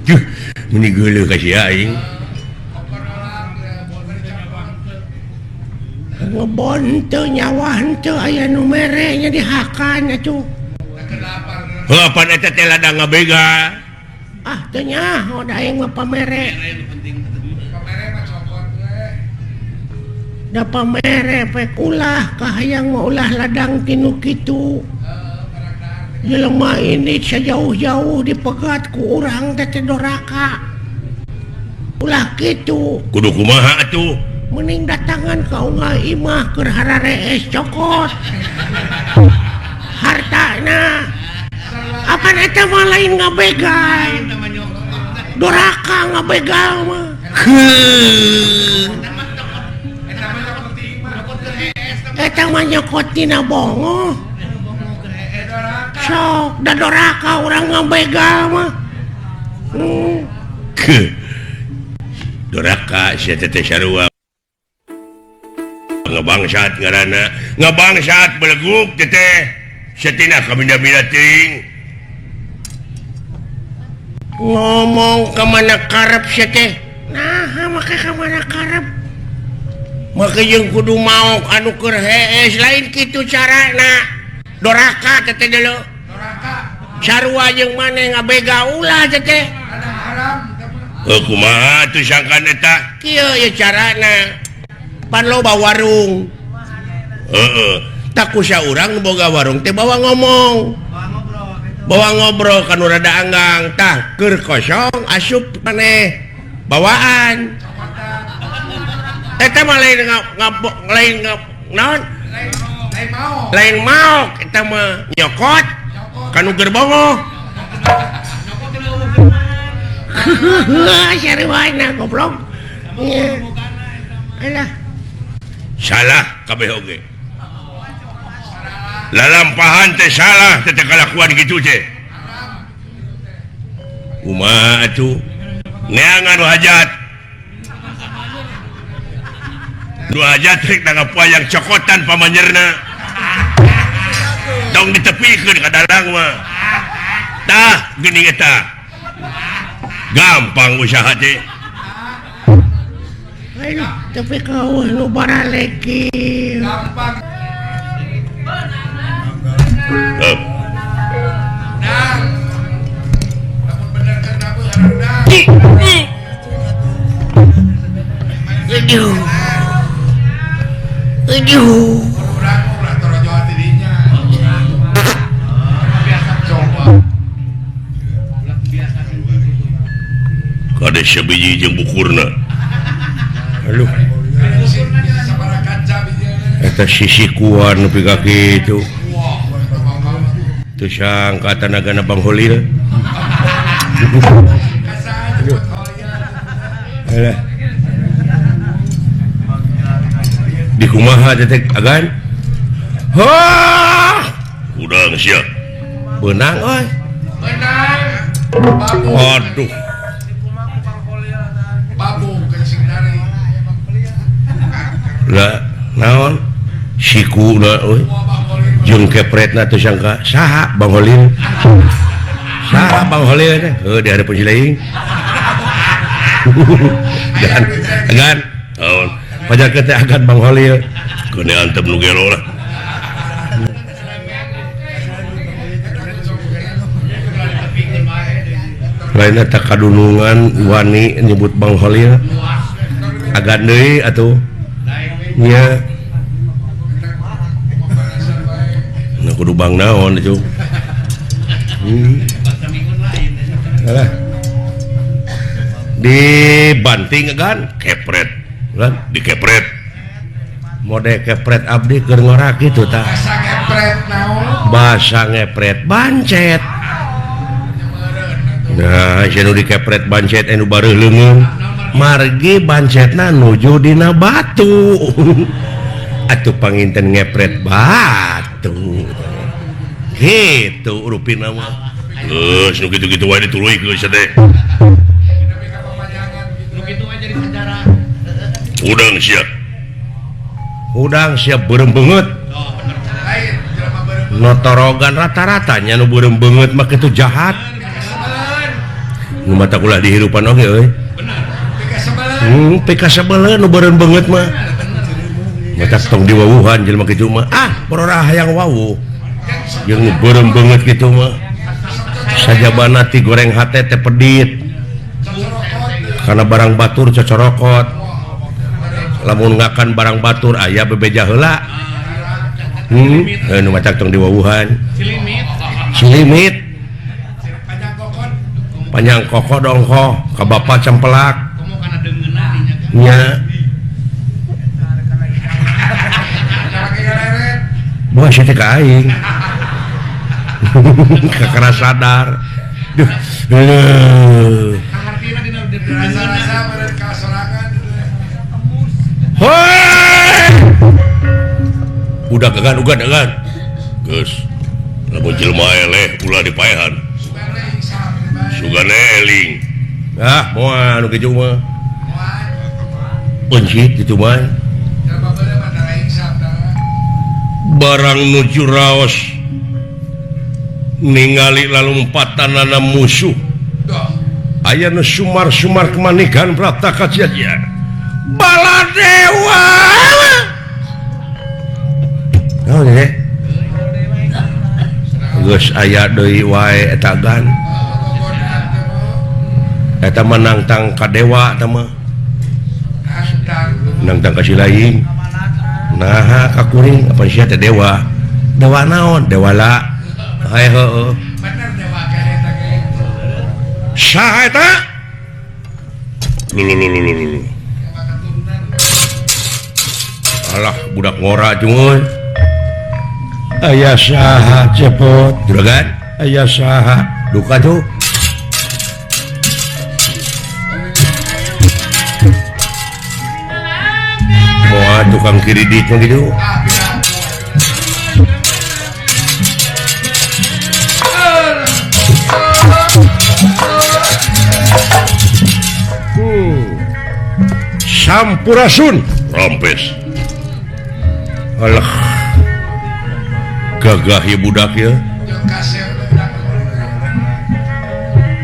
Juh, meni geuleuh ka sia aing. ngebon teu nyawa teu aya nu mere nya dihakan atuh Heupan eta teh ladang ngabega. ah teu nya da aing mah pamere pamere mah cokot we da pamere pek ulah kahayang mah ulah ladang tinu kitu jelema ini sejauh-jauh dipegat ku urang teh doraka ulah kitu Kudu kumaha atuh? mending datangan kau nggak imah keur harare es cokot hartana apa eta mah lain ngabegal doraka ngabegal mah eta mah nyokot tina bongo sok da doraka urang ngabegal mah Ke Doraka sarua ngebangsat ngaranna ngebangsat beleguk teteh satina kabinda-binda teuing ngomong kemana karep sih teh nah make kemana karep make jeung kudu mau anu keur hees lain kitu carana doraka teteh dulu sarua jeung maneh ngabega ulah teteh kumaha tuh sangkan eta kieu ya carana pan loba warung tak kusa urang nu boga warung teh bawa ngomong bawa ngobrol kanu rada anggang tah keur kosong asup maneh bawaan eta mah lain mau eta mah nyokot kanu gerbongo sarwana goblok alah salah kabeh oge lalampahan teh salah teh kalakuan gitu teh kumaha atuh neangan nu hajat rek nangapayang cokotan pamanyerna dong ditepikeun ka dalang mah tah geuning eta gampang usaha teh aduh tapi kau nu baraleki gampang Up. nah namun bener kan nabu harandang aduh urang ulah toro Jawa tidinya biasa coba Kade sabiji jeung bukurna aduh sabaraha kaca bijana eta sisikuan nepi ka kitu teu sangka tanagana Bang Holil alah di kumaha teh agan hah udang sia beunang euy menang babu aduh babu kencing dari lah naon sikuna euy jeung kepretna teu sangka saha Bang Holil saha Bang Holil teh di harapan Cileung agan naon pajakeun teh agan Bang Holil kene antep nu gelo lah lain eta kadunungan wani nyebut Bang Holil agan deui atuh nya nah kudu bang naon itu alah dibanting kan kepret kan dikepret mode kepret abdi keur ngorak kitu tah asa kepret naon bahasa ngepret bancet nah anu dikepret bancet anu bareuh leungeun margi bancetna nuju dina batu atuh panginten ngepret batu gitu rupina mah geus nu kitu-kitu wae dituluykeun teh udang siap beureum beungeut lain jelema beureum notorogan rata-ratanya nu beureum beungeut mah kitu jahat nu mata kulah dihirupan oge euy pika sebeleun nu beureum beungeut mah mata tong diwawuhan jelema kitu mah porora hayang wawuh jeung nu beureum beungeut kitu mah sajabana ti goreng hate teh pedit karena barang batur cocorokot lamun ngakan barang batur aya bebeja heula nu macak tong diwawuhan cilimit panjang koko dongko ka bapa cempelak nya buah sih teh ka aing kakara sadar duh rasa-rasa bener kasorangan hoi udah kagan geus lamun jelema eleh ulah dipaehan sugane eling moal nu kitu mah pencit itu mah barang nuju raos ningali lalumpatanana musuh aya nu sumar-sumar kemanikan prata kajian Baladewa geus aya deui wae eta gan eta menang tang ka dewa eta mah menang tang ka si lain nah ka kuring apa sia teh dewa dewa naon dewala hae heueuh saha eta lulu alah budak ngora cungun aya saha cepot juragan aya saha duka tuh moal tukang kredit mah gitu Sampurasun rompes alah gagah ya budak ya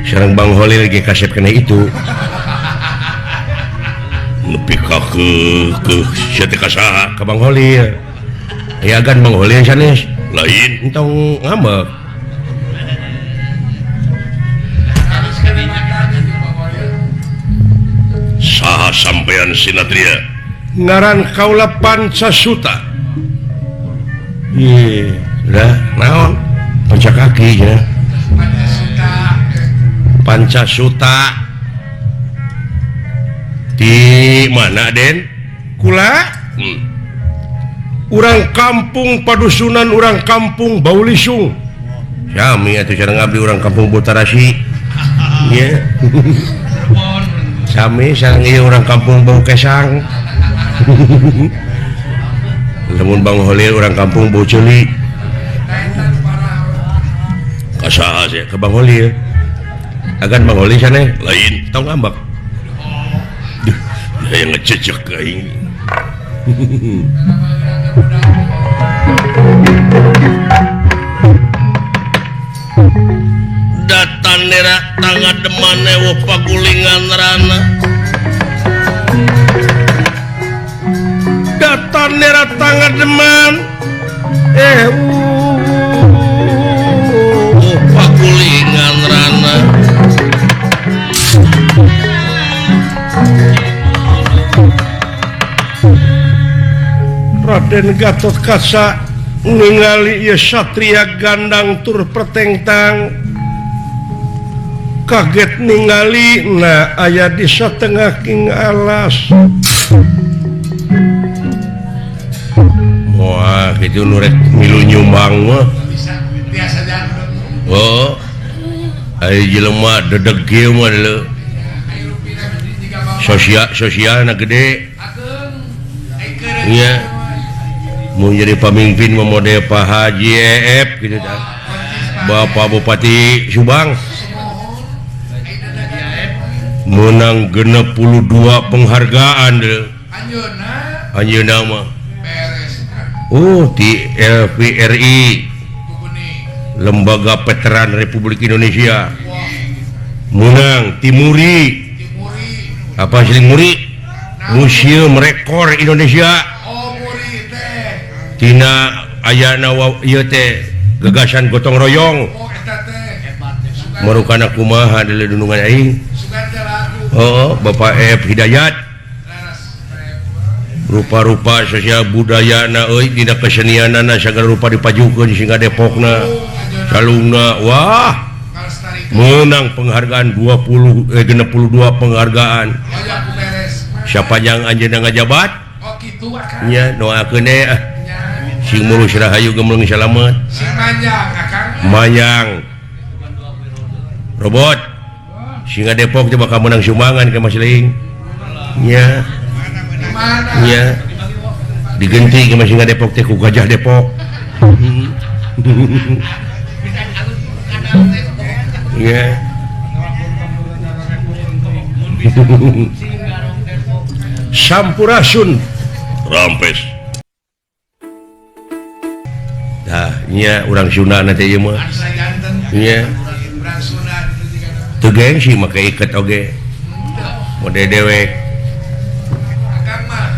sareng Bang Holil lagi kasep kena itu lebih ke siate kasaha ka Bang Holil aya gan Bang Holil sanes lain entong ngambek saha sampean sinatria ngaran kaula Pancasuta iya udah naon panca kaki ya Pancasuta di mana Den kula urang kampung padusunan urang kampung Baulisung sami atuh cara ngabdi urang kampung Butarasi ya sami sareng ieu urang kampung Bau Kesang lamun Bang Holil urang kampung Bau Ceuli kasaha sia ke Bang Holil agan Bang Holil sana lain tong ngambak duh aya ngececek aing datan nera tangga demane wo pagulingan rana datan nera tangga deman pagulingan rana Raden Gatot Kaca ningali ieu satria gandang tur pertengtang kaget ningali nah aya di satengah king alas wah gitu nurek milu nyumbang mah oh aya jelema dedeg ge mah leuh sosialna gede nya mau jadi pemimpin memode Pak Haji EF gitu dah Bapak Bupati Subang menang 62 penghargaan deh anjeunna mah di LVRI Lembaga Veteran Republik Indonesia menang Timuri apa sih Muri Museum Rekor Indonesia tina ayana ieu teh gagasan gotong royong marukana kumaha di dunungan aing Bapak F Hidayat rupa-rupa sosial budayana euy dina kesenianana sagala rupa dipajukeun sehingga Depokna salungna wah menang penghargaan 62 penghargaan siapa yang anjeunna ngajabat nya doakeun sing mulus rahayu gemulung salamet Mayang robot singa Depok coba kamu menang sumbangan ke Mas Leing nya digenti ke Singa Depok teh ku Gajah Depok Sampurasun rampes nya urang Sunda nanti ieu mah Asa janten. nya Urang Sunda itu juga. teu gengsi make iket oge mode dewek Akang mah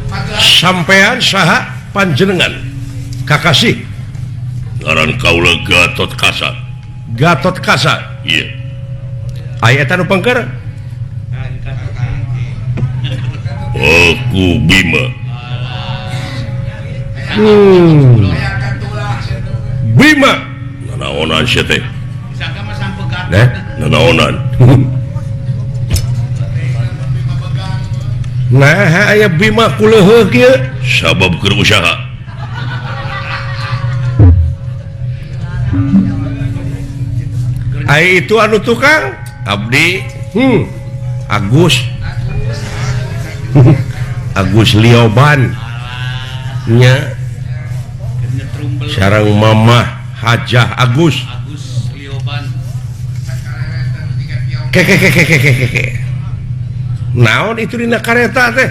patuh sampean saha panjenengan kakasih ngaran kaula Gatot Kasa Gatot Kasa iya aya eta nu pangker aku Bima aya katulah situ. Bima nanaonan sia teh Saka mah sampegat. nah nanaonan nah aya Bima kuleuheuk kieu sabab keur usaha aya itu anu tukang abdi Agus Agus Lioban nya sareng Mamah Hajah Agus ke naon itu dina kareta teh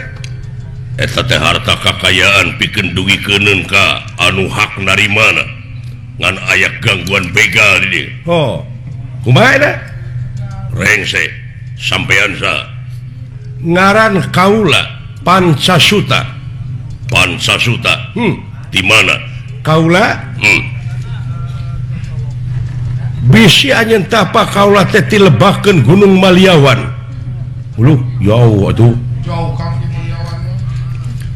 eta teh harta kakayaan pikeun dugikeun ka anu hak narimana ngan aya gangguan begal di dieu oh kumaha eta rengse sampean sa ngaran kaula Pancasuta Pansasuta di mana kaula hmm. bisi anjeun tapa kaula teh ti lebahkeun Gunung Maliawan uluh jauh atuh Jauh Kang di Mulyawan.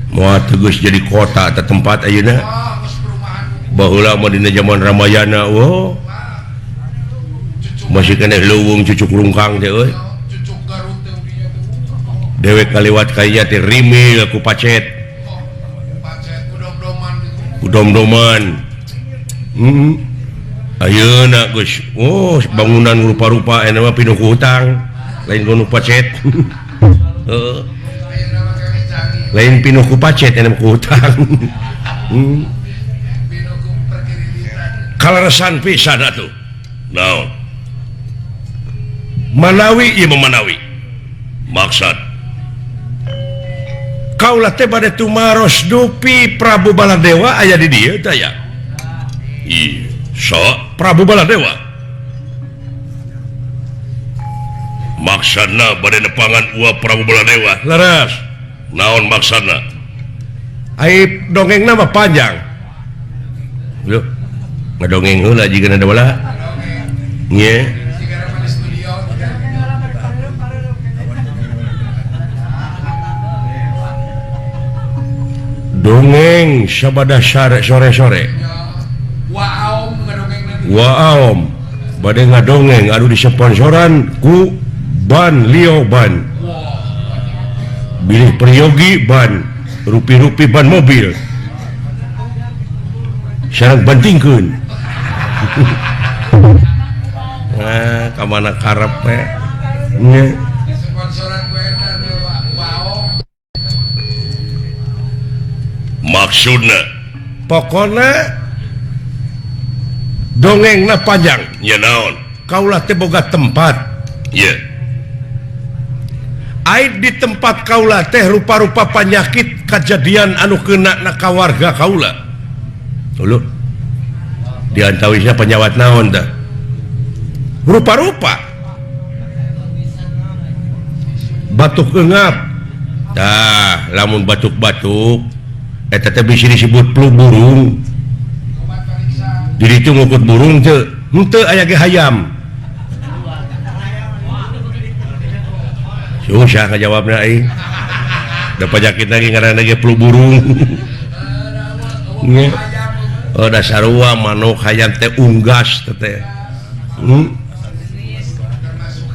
moal tegas jadi kota atau tempat ayeuna Geus perumahan. baheula mah dina zaman Ramayana masih kena leuweung cucuk rungkang teh euy Cucuk Garut teh dinya teh. dewek kaliwat kaya teh rimil ku pacet Pacet udom-doman gitu. udom-doman ayeuna geus bangunan rupa-rupa aya mah pinuh ku hutang lain gunung pacet heeh Ayeuna mah kami canggih. lain pinuh ku pacet aya ku hutang Bino ku perkirilitan. kaleresan pisan atuh naon Manawi ieu memanawi maksud kaula teh bade tumaros dupi Prabu Baladewa aya di dieu teh ya iya so Prabu Baladewa maksudna bade nepangan uap Prabu Baladewa leres naon maksudna aib dongeng nama panjang yuk ngadongeng heula jigana da bala nya Sigara mah di studio. dongeng sabada sore-sore Waaom ngadongeng lagi. waom bade ngadongeng anu disponsoran ku Ban Lioban bilih peryogi ban rupi-rupi ban mobil sareng bantingkeun nah kamana karep we nya Sponsoran gue eta teh Waaom. maksudna pokona dongengna panjang nya naon kaulah teh boga tempat iya aid di tempat kaulah teh rupa-rupa penyakit kejadian anu kena na kawarga kaula dulu diantawisnya penyawat naon dah rupa-rupa batuk engap tah lamun batuk-batuk eta teh bisa disebut flu burung di ditu ngukut burung teu henteu aya ge hayam susah ngajawabna aing da penyakit lagi ngaranna ge flu burung nya da sarua manuk hayam teh unggas teh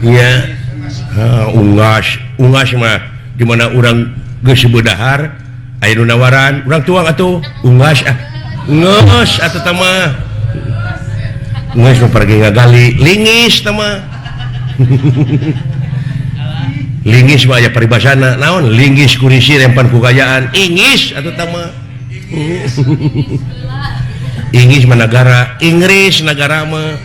nya unggas mah di mana urang geus beudahar aya nu nawaran urang tuang atuh unggas ngeus atuh tah mah ngeus mah pergi ngagali lingis tah mah lingis mah aya paribasana naon linggis kurisi rempan ku gayaan ingis atuh tah mah ingis mah negara Inggris negara mah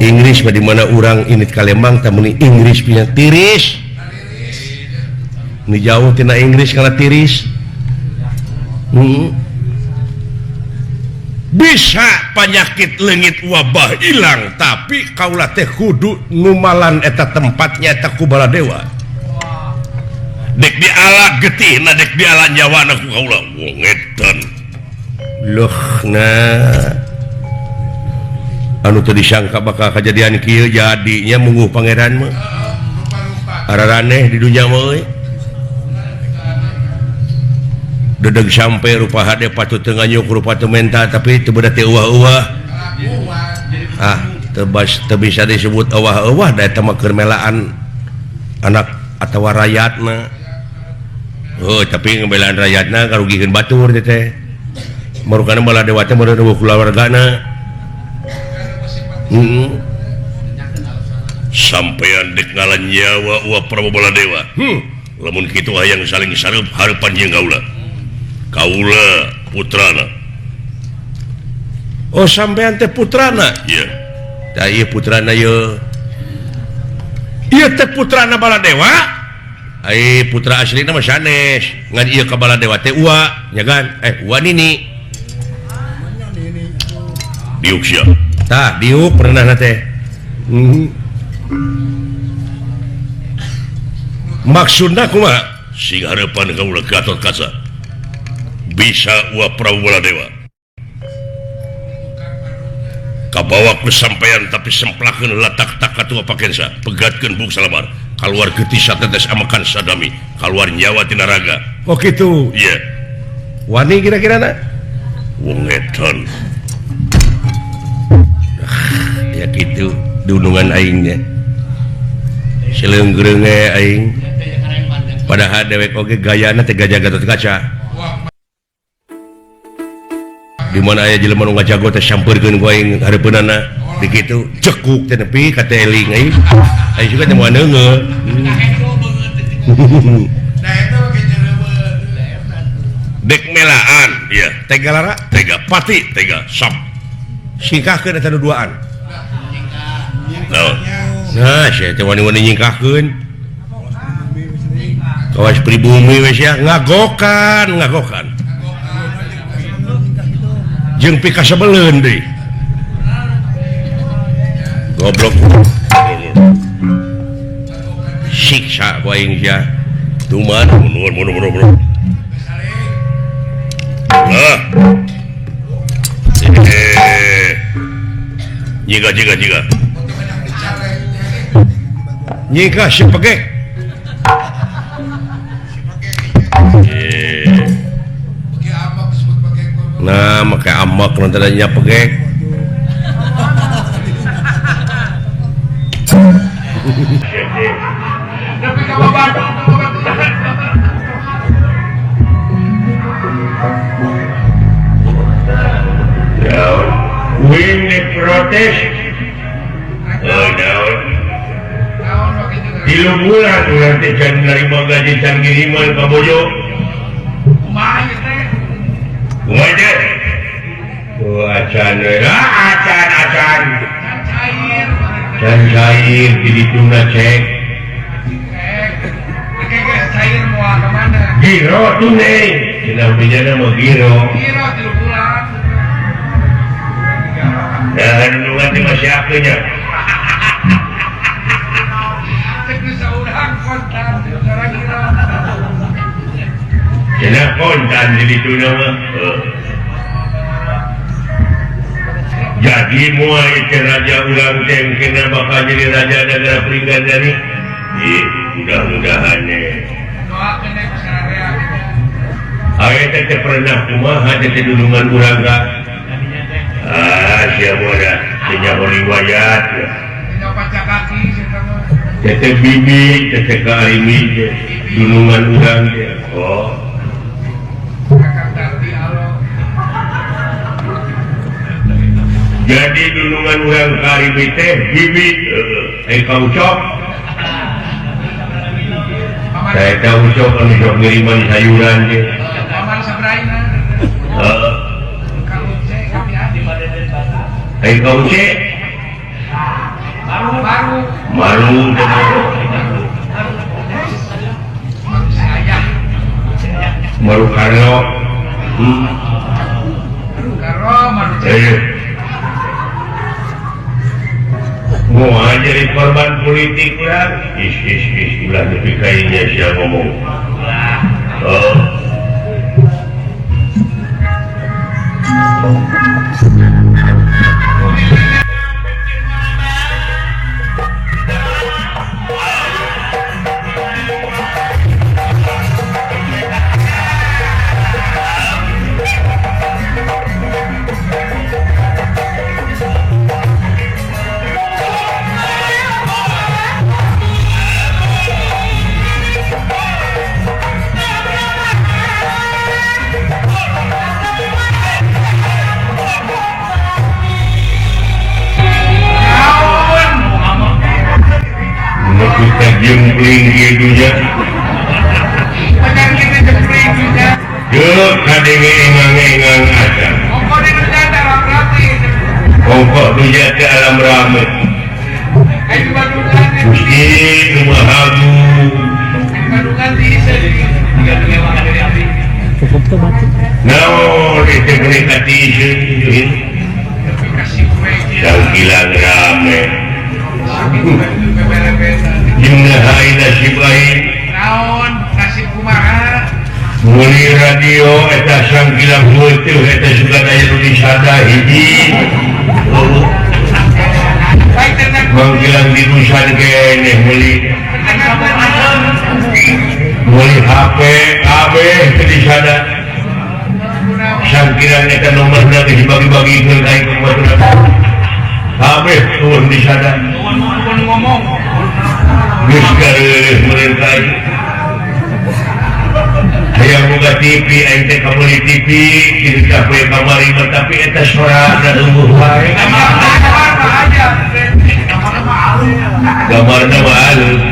Inggris di mana orang ini Kalembang temui Inggris punya tiris ini jauh tina Inggris karena tiris bisa penyakit lengit wabah hilang tapi kaulah teh kudu numalan eta tempatnya eta ku Baladewa dek diala getih na dek diala nyawana ku kaulah wong edan loh nah anu teu disangka bakal kejadian kieu jadinya mungguh pangeran mah araraneh di dunya mah euy dedeg sampai rupa hade patut teu nganyuk rupa teu menta tapi teu beuda teh euwah-euwah teu bisa disebut euwah-euwah da eta mah keur melaan anak atawa rakyatna tapi ngebelaan rakyatna karugikeun batur teh marukana Baladewa teh meureun eueuh kulawargana sampean dek ngalan nyawa Prabu Baladewa lamun kitu hayang saling sareup hareupan jeung kaula putrana sampean teh putrana iya da ieu putrana ieu teh putrana Baladewa ai putra aslina mah sanes ngan ieu ka Baladewa teh uwa nya kan uwa nini diuk sia tah diuk pernah teh maksudna kumaha sing hareupan kaula Gatot Kaca bisa ulah Prabu Baladewa kabawa ku sampean tapi semplakeun latak takatu pakensa pegatkeun buk salamar kaluar getih satetes amakan sadami kaluar nyawa tina raga kitu iya wani kira-kira na wong edan ya gitu dunungan aingnya seleunggereung aing padahal dewek oge gayana teh gajah Gatot Kaca di mana aya jelema nu ngajago teh sampeurkeun ku aing hareupeunana dikitu cekuk teh nepi ka teling aing juga teh moal neungeul dek melaan iya tega lara tega pati tega sap singkahkeun eta nu duaan nah saya teh wani-wani nyingkahkeun kawas pribumi we sia ngagokan jeung pika sabeleun deui goblok siksa ku aing sia tuman mun Jika nyika si pegek nah make amak nanti adanya pegek ini protes di bulan nanti can nerima gaji can kiriman ke bojo kumaha acan can cair jadi tuna cek giro tunai cina bijana mau giro dan nungan masih akunya cina kontan jadi tuna mah jadi mua itu raja ulang kena bakal jadi raja negara peringgan dari mudah-mudahan ayat teh pernah kumaha teh dulungan urang ka siapa dah senyawa riwayat teh bibi teh karimi dulungan urang jadi dulungan urang karimi teh bibi kau cok saya tahu cok anu sok ngiriman sayuran dia kau cek malu malu karyo Karo maru mau jadi korban politik lah ulah tapi kayaknya siapa ngomong oh kita jempling gitunya benar kita jempling juga. yuk kadang engang aja Kok di negara dalam rapi. kongkok tuja ke alam ramai Ayo badungan di Gusti rumah hagu badungan di sini. Tiga lewat dari api. naon itu mendekati isu Kasih kue. yang hilang ramai Bebel-bebel. jumlah hai nasib baik Naon kasih kumaha. muli radio eta sangkilang mutu eta juga daya Indonesia hiji Baik tenang. manggilang di Nusan kene muli HP AB di sana sangkilang eta nomorna dibagi-bagi ke kain kemudian HP turun di sana Ngomong. geus gaeureus meureun ka ieu hayang boga TV aing teh kabeli TV kieu kape kamari mah tapi eta sorana eueuh wae gambarna mah halus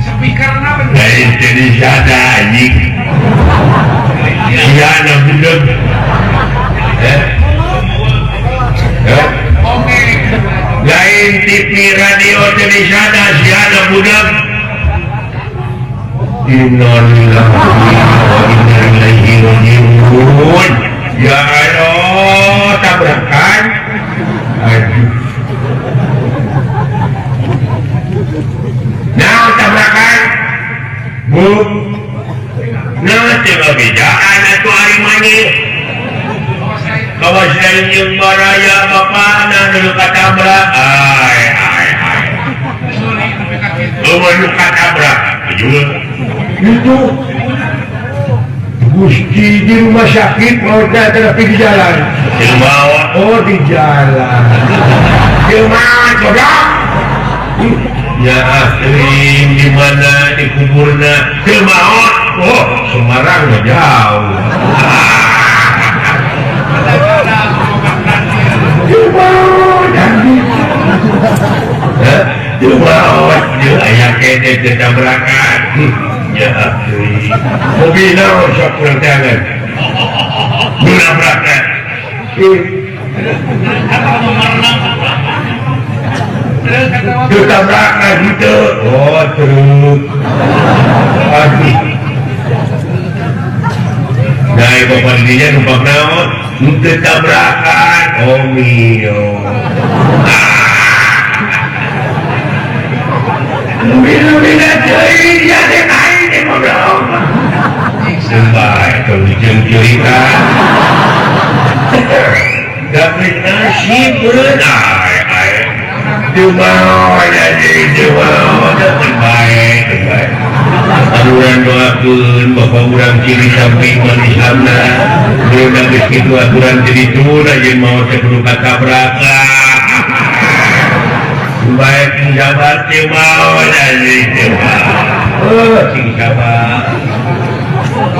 Speaker apa? lain jadi sada anjing siana budak Oke. lain TV radio jadi sada siana budak innalillahi wa inna ilaihi rajiun ya Allah tabrakan aduh nah tabrakan bu nah coba bedaan atau hari mani kawas lain yang baraya bapak nah dulu katabrak ay lu katabrak juga itu Gusti di rumah sakit mau tapi di jalan di bawah oh di jalan di mana coba ya asli di mana di kuburna di maut oh Semarang mah jauh di maut di maut di ayah kete ketabrakan ya asli mobilnya rusak kurang tangan menabrakan ketabrakan gitu oh terus aduh nah bapak dirinya numpak naon ketabrakan oh mio mobil-mobilnya jadi jadi naik di mobil sampai keujung cerita tapi nasib berenai cuma jadi cuma terbaik aluran doakeun bapak urang ciri samping manis hamna berenang begitu aturan jadi tuna jeung mau sebelum katabrak baik jabat cemau jadi cemau oh cing sabar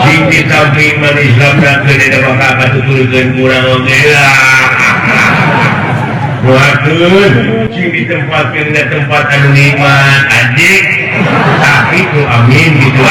cing di samping manis hamna keun da bakal katuturkeun kurang oge doakeun cing ditempatkeun da tempat anu nikmat anjing tapi itu amin gitu